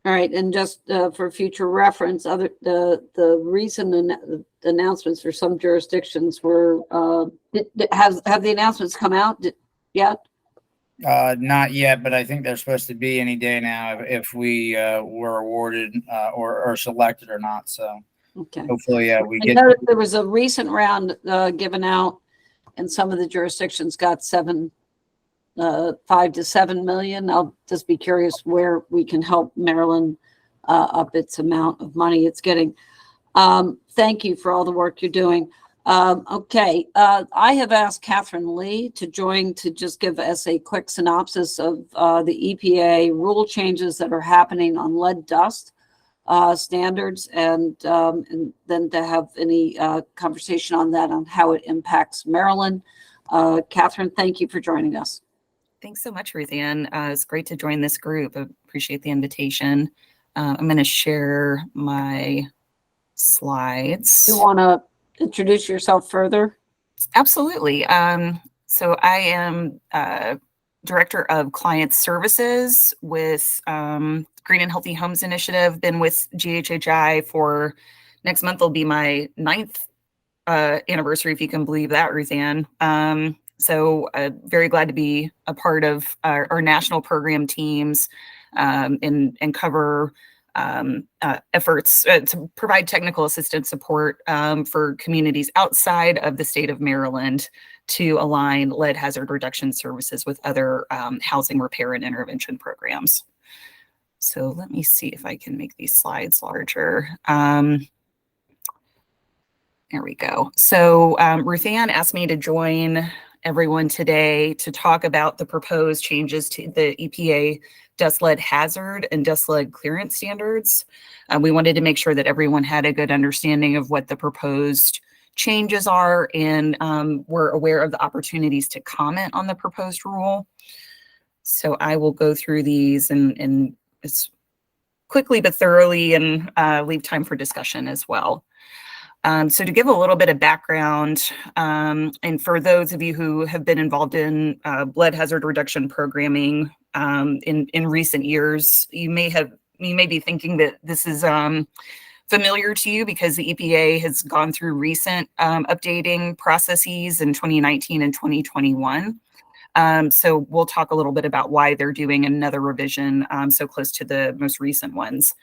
right, and just for future reference, the recent announcements for some jurisdictions were, have the announcements come out yet?
Not yet, but I think they're supposed to be any day now if we were awarded or selected or not. So
okay,
hopefully we
I
get.
noticed there was a recent round given out, and some of the jurisdictions got 5 to 7 million. I'll just be curious where we can help Maryland up its amount of money it's getting. Thank you for all the work you're doing. Okay, I have asked Catherine Lee to join to just give us a quick synopsis of the EPA rule changes that are happening on lead dust standards, and then to have any conversation on that, on how it impacts Maryland. Catherine, thank you for joining us.
Thanks so much, Ruth Ann. It's great to join this group. I appreciate the invitation. I'm going to share my slides.
You want to introduce yourself further?
Absolutely. So I am Director of Client Services with Green and Healthy Homes Initiative. Been with GHHI for, next month will be my 9th anniversary, if you can believe that, Ruth Ann. So very glad to be a part of our national program teams and cover efforts to provide technical assistance support for communities outside of the state of Maryland to align lead hazard reduction services with other housing repair and intervention programs. So let me see if I can make these slides larger. There we go. So Ruth Ann asked me to join everyone today to talk about the proposed changes to the EPA dust lead hazard and dust lead clearance standards. We wanted to make sure that everyone had a good understanding of what the proposed changes are, and we're aware of the opportunities to comment on the proposed rule. So I will go through these and as quickly but thoroughly, and leave time for discussion as well. So to give a little bit of background, and for those of you who have been involved in lead hazard reduction programming in recent years, you may be thinking that this is familiar to you because the EPA has gone through recent updating processes in 2019 and 2021. So we'll talk a little bit about why they're doing another revision so close to the most recent ones.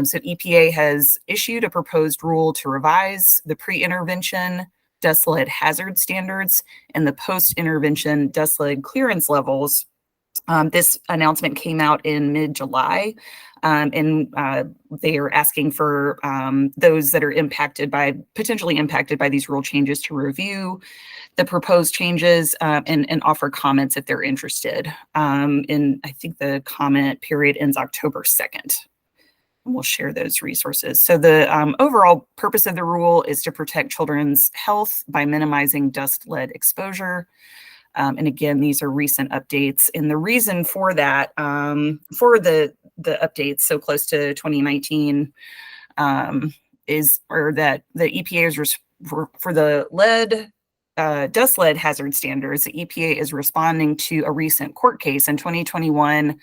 So EPA has issued a proposed rule to revise the pre-intervention dust lead hazard standards and the post-intervention dust lead clearance levels. This announcement came out in mid-July, and they are asking for those that are potentially impacted by these rule changes to review the proposed changes and offer comments if they're interested. And I think the comment period ends October 2nd. And we'll share those resources. So the overall purpose of the rule is to protect children's health by minimizing dust lead exposure. And again, these are recent updates. And the reason for that, for the updates so close to 2019, is that the EPA is for the lead dust lead hazard standards. The EPA is responding to a recent court case in 2021.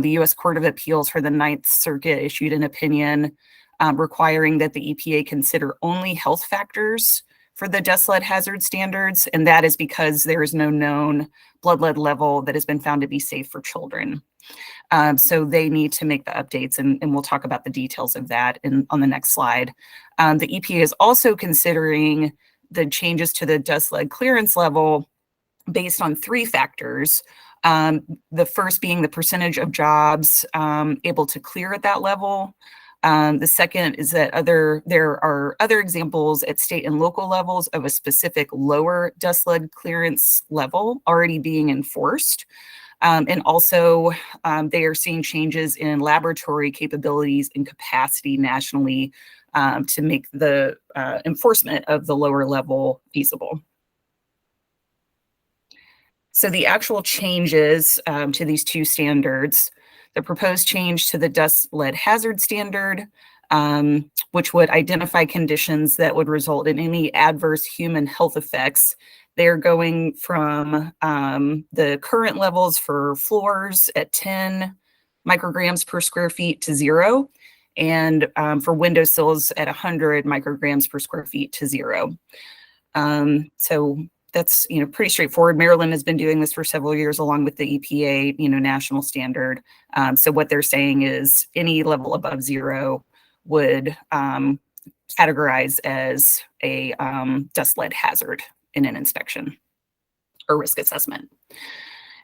The U.S. Court of Appeals for the Ninth Circuit issued an opinion requiring that the EPA consider only health factors for the dust lead hazard standards, and that is because there is no known blood lead level that has been found to be safe for children. So they need to make the updates, and we'll talk about the details of that on the next slide. The EPA is also considering the changes to the dust lead clearance level based on 3 factors. The first being the percentage of jobs able to clear at that level. The second is that there are other examples at state and local levels of a specific lower dust lead clearance level already being enforced. And also they are seeing changes in laboratory capabilities and capacity nationally to make the enforcement of the lower level feasible. So the actual changes to these 2 standards, the proposed change to the dust lead hazard standard, which would identify conditions that would result in any adverse human health effects. They're going from the current levels for floors at 10 micrograms per square feet to 0, and for windowsills at 100 micrograms per square feet to 0. So that's pretty straightforward. Maryland has been doing this for several years along with the EPA national standard. So what they're saying is any level above 0 would categorize as a dust lead hazard in an inspection or risk assessment.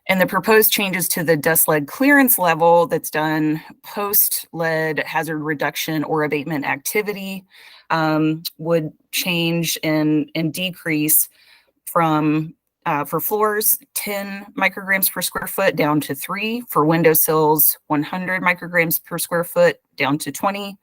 And the proposed changes to the dust lead clearance level that's done post lead hazard reduction or abatement activity would change and decrease from for floors 10 micrograms per square foot down to 3, for windowsills 100 micrograms per square foot down to 20,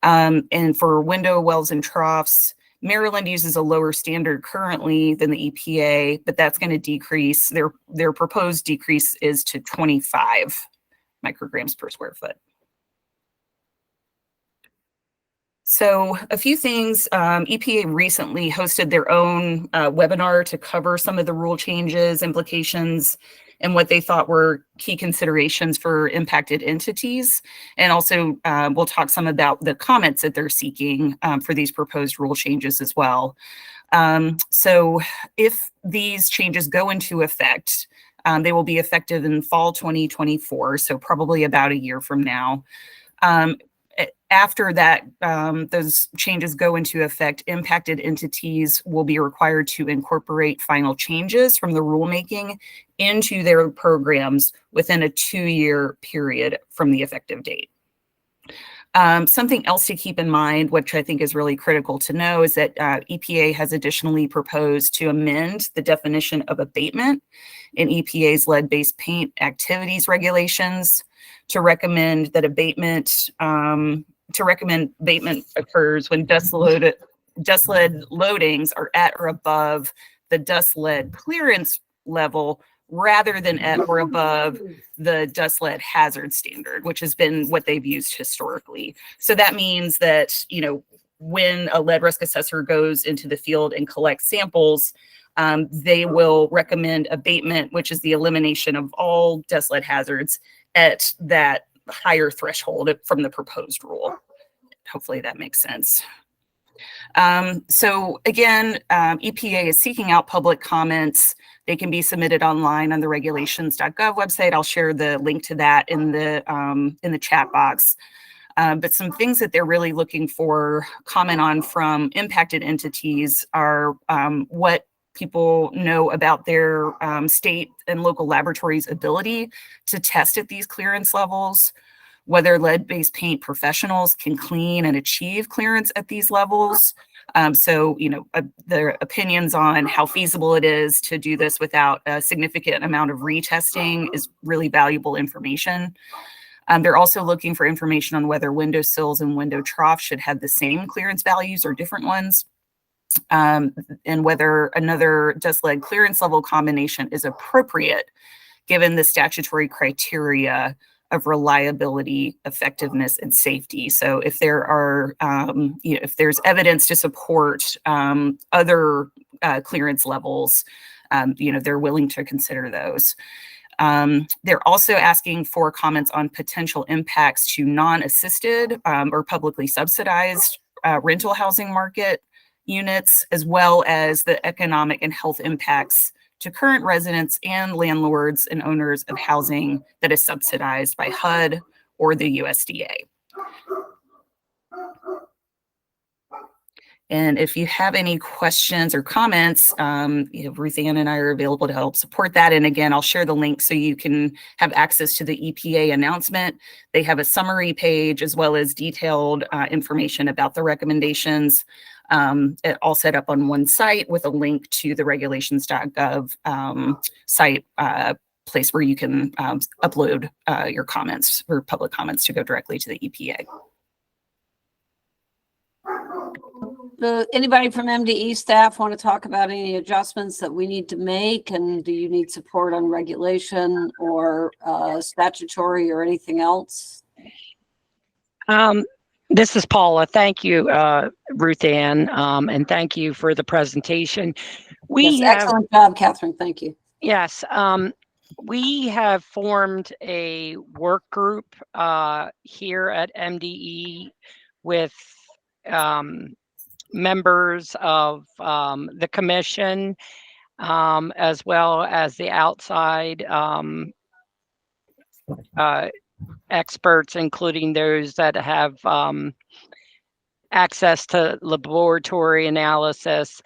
and for window wells and troughs, Maryland uses a lower standard currently than the EPA, but that's going to decrease. Their proposed decrease is to 25 micrograms per square foot. So a few things, EPA recently hosted their own webinar to cover some of the rule changes, implications, and what they thought were key considerations for impacted entities. And also we'll talk some about the comments that they're seeking for these proposed rule changes as well. So if these changes go into effect, they will be effective in fall 2024, so probably about a year from now. After that, those changes go into effect, impacted entities will be required to incorporate final changes from the rulemaking into their programs within a 2-year period from the effective date. Something else to keep in mind, which I think is really critical to know, is that EPA has additionally proposed to amend the definition of abatement in EPA's lead-based paint activities regulations to recommend that abatement occurs when dust lead loadings are at or above the dust lead clearance level rather than at or above the dust lead hazard standard, which has been what they've used historically. So that means that, when a lead risk assessor goes into the field and collects samples, they will recommend abatement, which is the elimination of all dust lead hazards at that higher threshold from the proposed rule. Hopefully that makes sense. So again, EPA is seeking out public comments. They can be submitted online on the regulations.gov website. I'll share the link to that in the chat box. But some things that they're really looking for comment on from impacted entities are what people know about their state and local laboratories' ability to test at these clearance levels, whether lead-based paint professionals can clean and achieve clearance at these levels. So, their opinions on how feasible it is to do this without a significant amount of retesting is really valuable information. They're also looking for information on whether windowsills and window troughs should have the same clearance values or different ones. And whether another dust lead clearance level combination is appropriate given the statutory criteria of reliability, effectiveness, and safety. So if there are, if there's evidence to support other clearance levels, they're willing to consider those. They're also asking for comments on potential impacts to non-assisted or publicly subsidized rental housing market units, as well as the economic and health impacts to current residents and landlords and owners of housing that is subsidized by HUD or the USDA. And if you have any questions or comments, Ruth Ann and I are available to help support that. And again, I'll share the link so you can have access to the EPA announcement. They have a summary page as well as detailed information about the recommendations, all set up on one site with a link to the regulations.gov site place where you can upload your comments or public comments to go directly to the EPA.
Anybody from MDE staff want to talk about any adjustments that we need to make? And do you need support on regulation or statutory or anything else?
This is Paula. Thank you, Ruth Ann, and thank you for the presentation.
Excellent job, Catherine. Thank you.
Yes, we have formed a work group here at MDE with members of the commission, as well as the outside experts, including those that have access to laboratory analysis.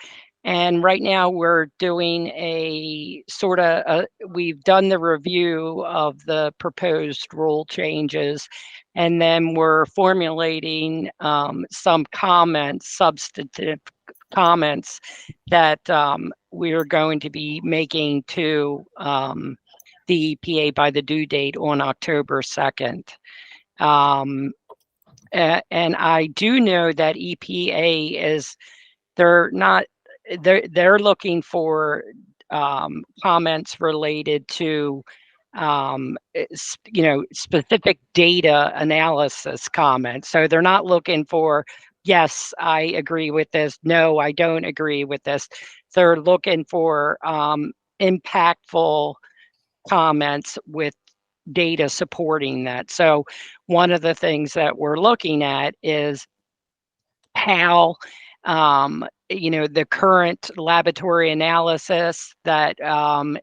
And right now we're doing a sort of, we've done the review of the proposed rule changes, and then we're formulating some comments, substantive comments that we're going to be making to the EPA by the due date on October 2nd. And I do know that EPA is, they're looking for comments related to specific data analysis comments. So they're not looking for, yes, I agree with this, no, I don't agree with this. They're looking for impactful comments with data supporting that. So one of the things that we're looking at is how the current laboratory analysis that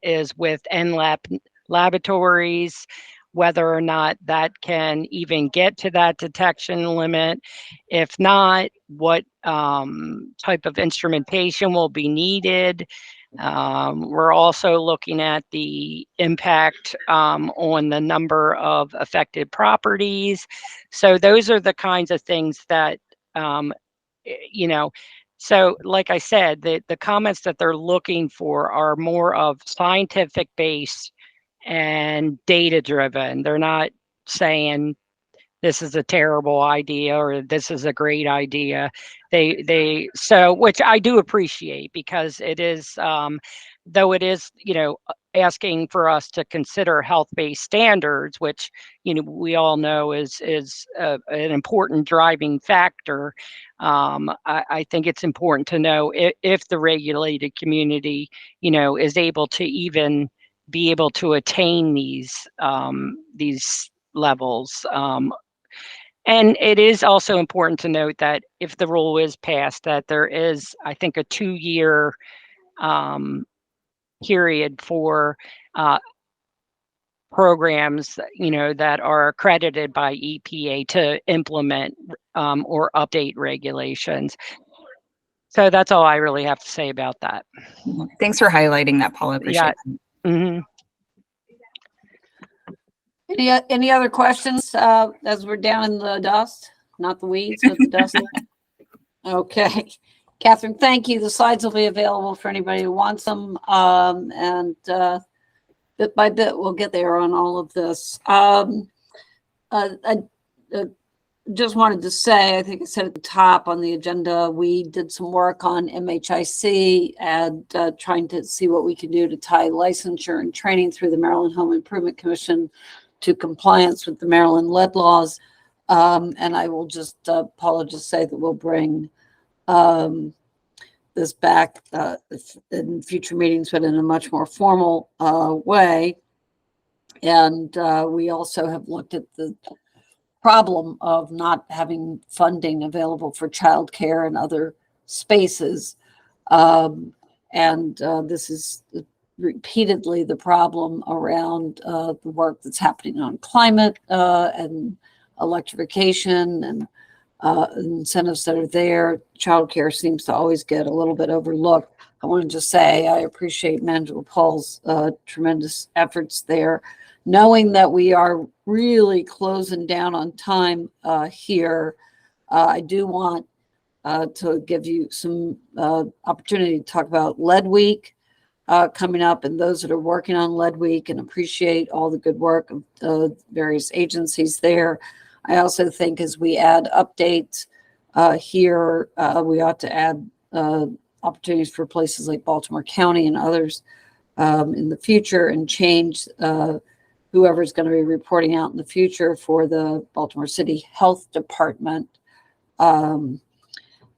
is with NLAP laboratories, whether or not that can even get to that detection limit. If not, what type of instrumentation will be needed. We're also looking at the impact on the number of affected properties. So those are the kinds of things that, so like I said, the comments that they're looking for are more of scientific based and data driven. They're not saying this is a terrible idea or this is a great idea. So which I do appreciate, because it is, though it is, asking for us to consider health-based standards, which, we all know is an important driving factor. I think it's important to know if the regulated community, is able to even be able to attain these levels. And it is also important to note that if the rule is passed, that there is, I think, a 2-year period for programs, that are accredited by EPA to implement or update regulations. So that's all I really have to say about that.
Thanks for highlighting that, Paula. Appreciate it.
Mm-hmm.
Any other questions as we're down in the dust? Not the weeds, but the dust. Okay. Catherine, thank you. The slides will be available for anybody who wants them. And bit by bit, we'll get there on all of this. I just wanted to say, I think I said at the top on the agenda, we did some work on MHIC and trying to see what we can do to tie licensure and training through the Maryland Home Improvement Commission to compliance with the Maryland lead laws. And I will just, Paula, just say that we'll bring this back in future meetings, but in a much more formal way. And we also have looked at the problem of not having funding available for childcare and other spaces. This is repeatedly the problem around the work that's happening on climate and electrification and incentives that are there. Childcare seems to always get a little bit overlooked. I want to just say I appreciate Manager Paul's tremendous efforts there. Knowing that we are really closing down on time here, I do want to give you some opportunity to talk about Lead Week coming up, and those that are working on Lead Week, and appreciate all the good work of various agencies there. I also think as we add updates here, we ought to add opportunities for places like Baltimore County and others in the future, and change whoever's going to be reporting out in the future for the Baltimore City Health Department. And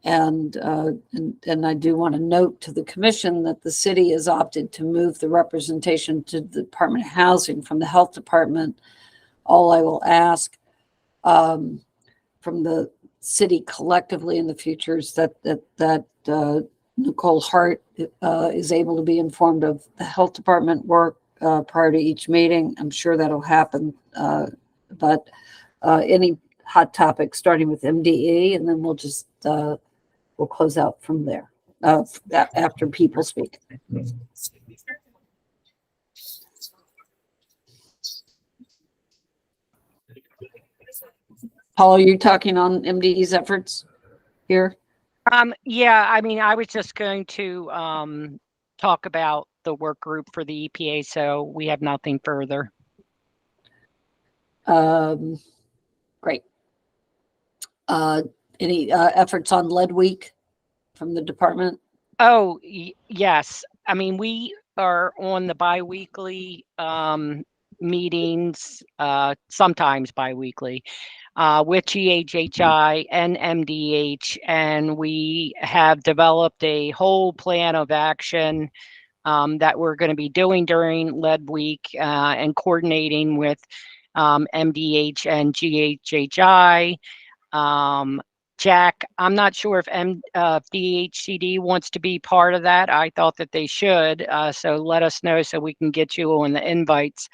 I do want to note to the commission that the city has opted to move the representation to the Department of Housing from the Health Department. All I will ask from the city collectively in the future is that Nicole Hart is able to be informed of the Health Department work prior to each meeting. I'm sure that'll happen. But any hot topics starting with MDE, and then we'll just we'll close out from there. after people speak. Paul, are you talking on MDE's efforts here?
Yeah, I mean, I was just going to talk about the work group for the EPA, so we have nothing further.
Great. Any efforts on Lead Week from the department?
Oh, yes. I mean, we are on the biweekly meetings, sometimes biweekly, with GHHI and MDH, and we have developed a whole plan of action that we're going to be doing during Lead Week and coordinating with MDH and GHHI. Jack, I'm not sure if DHCD wants to be part of that. I thought that they should, so let us know so we can get you on the invites.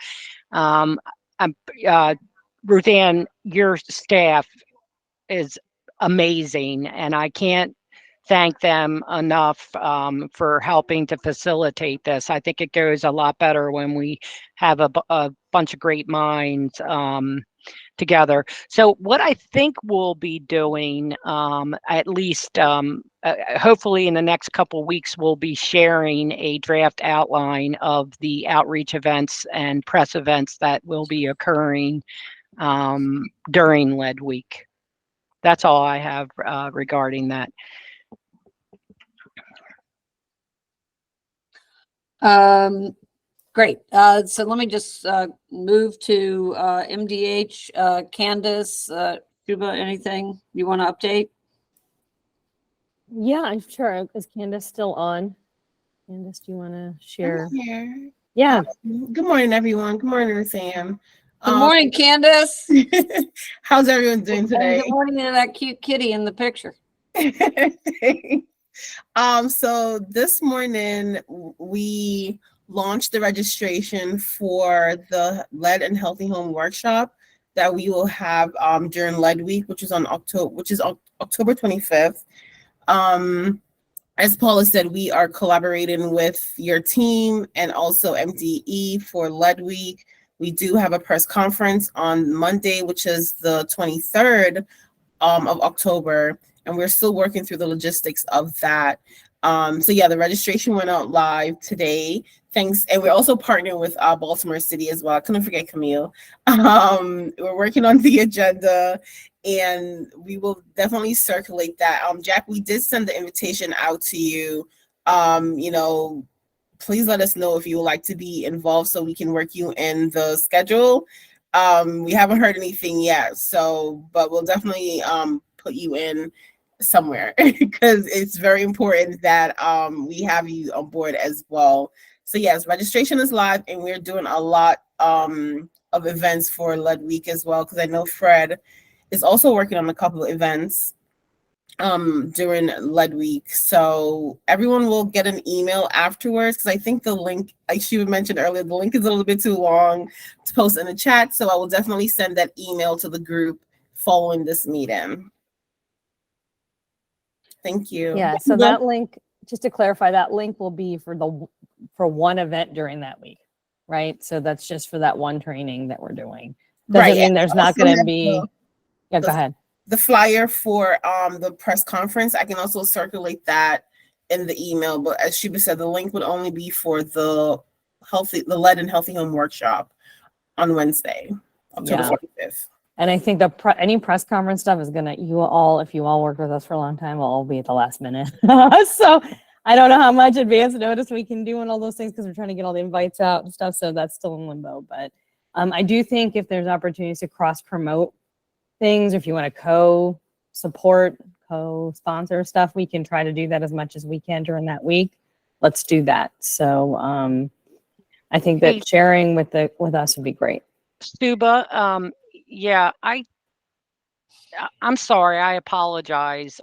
Ruth Ann, your staff is amazing, and I can't thank them enough for helping to facilitate this. I think it goes a lot better when we have a bunch of great minds together. So what I think we'll be doing, at least hopefully in the next couple of weeks, we'll be sharing a draft outline of the outreach events and press events that will be occurring during Lead Week. That's all I have regarding that.
Great. So let me just move to MDH. Candace, Shuba, anything you want to update?
Yeah, I'm sure. Is Candace still on? Candace, do you want to share?
I'm here.
Yeah.
Good morning, everyone. Good morning, Sam.
Good morning, Candace.
How's everyone doing today?
Good morning to that cute kitty in the picture.
So this morning we launched the registration for the Lead and Healthy Home workshop that we will have during Lead Week, which is October 25th. As Paula said, we are collaborating with your team and also MDE for Lead Week. We do have a press conference on Monday, which is the 23rd of October, and we're still working through the logistics of that. So yeah, the registration went out live today. Thanks. And we're also partnering with Baltimore City as well. I couldn't forget Camille. We're working on the agenda, and we will definitely circulate that. Jack, we did send the invitation out to you. Please let us know if you would like to be involved so we can work you in the schedule. We haven't heard anything yet, but we'll definitely put you in somewhere because it's very important that we have you on board as well. So yes, registration is live, and we're doing a lot of events for Lead Week as well, because I know Fred is also working on a couple of events during Lead Week. So everyone will get an email afterwards, because I think the link, like she mentioned earlier, the link is a little bit too long to post in the chat. So I will definitely send that email to the group following this meeting. Thank you.
Yeah, so that link, just to clarify, that link will be for one event during that week, right? So that's just for that one training that we're doing. Doesn't mean there's not going to be. Yeah, go ahead.
The flyer for the press conference, I can also circulate that in the email. But as Shuba said, the link would only be for the Lead and Healthy Home workshop on Wednesday, October 25th.
And I think any press conference stuff is gonna, if you all worked with us for a long time, will all be at the last minute. So I don't know how much advance notice we can do on all those things, because we're trying to get all the invites out and stuff. So that's still in limbo. But I do think if there's opportunities to cross promote things, or if you want to co-support, co-sponsor stuff, we can try to do that as much as we can during that week. Let's do that. So I think that sharing with us would be great.
Stuba, yeah, I'm sorry, I apologize.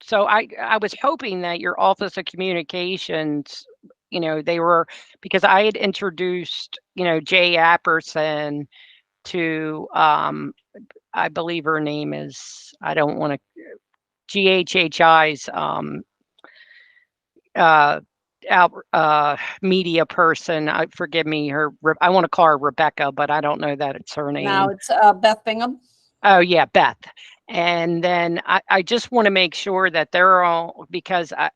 So I was hoping that your Office of Communications, because I had introduced, Jay Apperson to, I believe her name is, I don't want to, GHHI's media person. Forgive me, I want to call her Rebecca, but I don't know that it's her name.
Now it's Beth Bingham.
Oh yeah, Beth. And then I just want to make sure that they're all, because I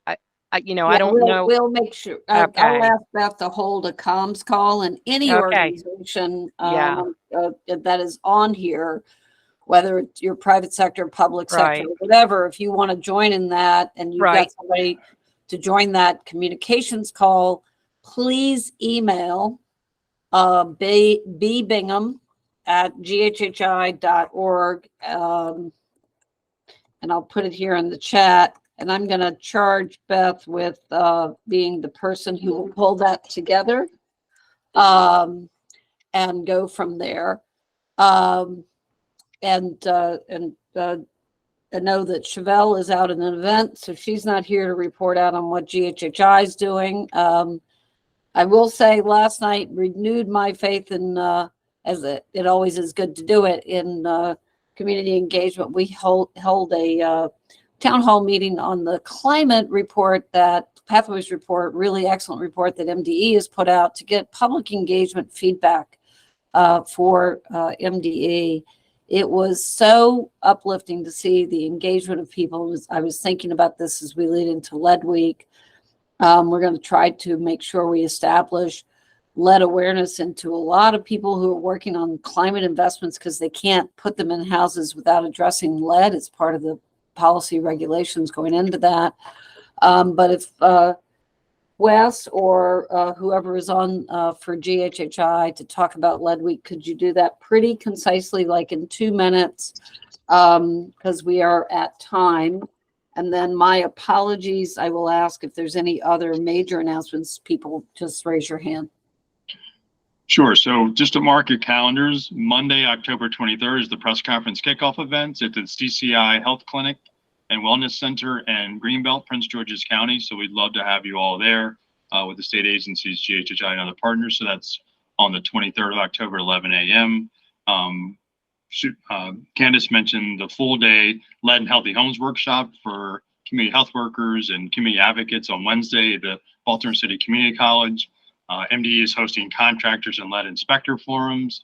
Yeah,
don't know.
We'll make sure.
Okay.
I'll ask Beth to hold a comms call, and any
Okay.
organization
Yeah.
that is on here, whether it's your private sector, public sector,
Right.
whatever, if you want to join in that and you've
Right.
got somebody to join that communications call, please email bbingham@ghhi.org. And I'll put it here in the chat. And I'm going to charge Beth with being the person who will pull that together and go from there. And I know that Chevelle is out in an event, so she's not here to report out on what GHHI is doing. I will say last night renewed my faith in, as it always is good to do it, in community engagement. We held a town hall meeting on the climate report, that Pathways report, really excellent report that MDE has put out to get public engagement feedback for MDE. It was so uplifting to see the engagement of people. I was thinking about this as we lead into Lead Week. We're going to try to make sure we establish lead awareness into a lot of people who are working on climate investments, because they can't put them in houses without addressing lead. It's part of the policy regulations going into that. But if Wes or whoever is on for GHHI to talk about Lead Week, could you do that pretty concisely, like in 2 minutes, because we are at time. And then my apologies, I will ask if there's any other major announcements. People, just raise your hand.
Sure. So just to mark your calendars, Monday, October 23rd is the press conference kickoff event at the CCI Health Clinic and Wellness Center in Greenbelt, Prince George's County. So we'd love to have you all there with the state agencies, GHHI, and other partners. So that's on the 23rd of October, 11 a.m. Candace mentioned the full day Lead and Healthy Homes workshop for community health workers and community advocates on Wednesday at the Baltimore City Community College. MDE is hosting contractors and lead inspector forums.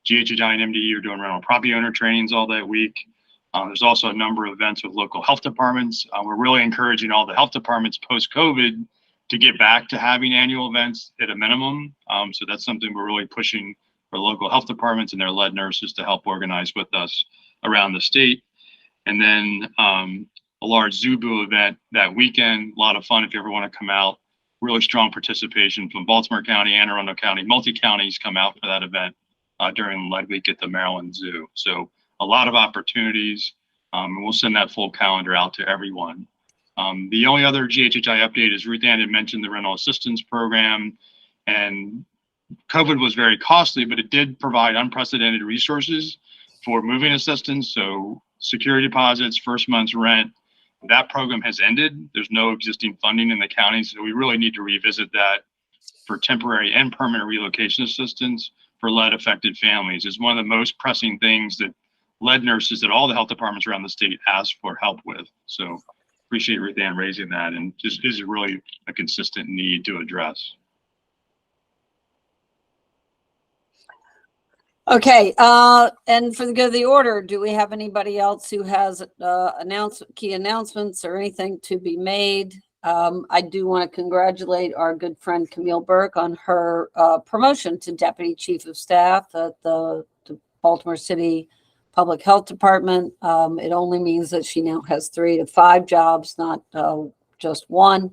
GHHI and MDE are doing rental property owner trainings all that week. There's also a number of events with local health departments. We're really encouraging all the health departments post-COVID to get back to having annual events at a minimum. So that's something we're really pushing for local health departments and their lead nurses to help organize with us around the state. And then a large Zubu event that weekend, a lot of fun if you ever want to come out. Really strong participation from Baltimore County, Anne Arundel County, multi-counties come out for that event during Lead Week at the Maryland Zoo. So a lot of opportunities, and we'll send that full calendar out to everyone. The only other GHHI update is Ruth Ann had mentioned the rental assistance program, and COVID was very costly, but it did provide unprecedented resources for moving assistance. So security deposits, first month's rent, that program has ended. There's no existing funding in the county, so we really need to revisit that for temporary and permanent relocation assistance for lead affected families. It's one of the most pressing things that lead nurses at all the health departments around the state ask for help with. So appreciate Ruth Ann raising that, and just is really a consistent need to address.
Okay, and for the good of the order, do we have anybody else who has key announcements or anything to be made? I do want to congratulate our good friend Camille Burke on her promotion to Deputy Chief of Staff at the Baltimore City Public Health Department. It only means that she now has 3 to 5 jobs, not just one.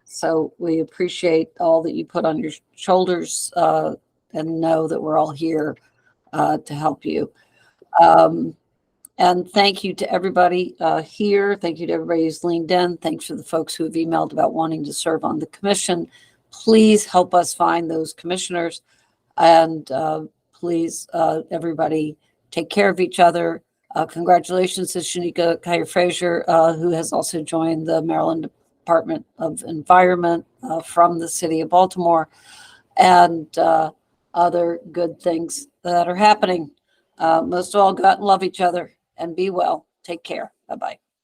So we appreciate all that you put on your shoulders and know that we're all here to help you. And thank you to everybody here. Thank you to everybody who's leaned in. Thanks for the folks who have emailed about wanting to serve on the commission. Please help us find those commissioners. And please, everybody, take care of each other. Congratulations to Shanika Kyer-Frazier, who has also joined the Maryland Department of Environment from the city of Baltimore, and other good things that are happening. Most of all, go out and love each other and be well. Take care. Bye-bye.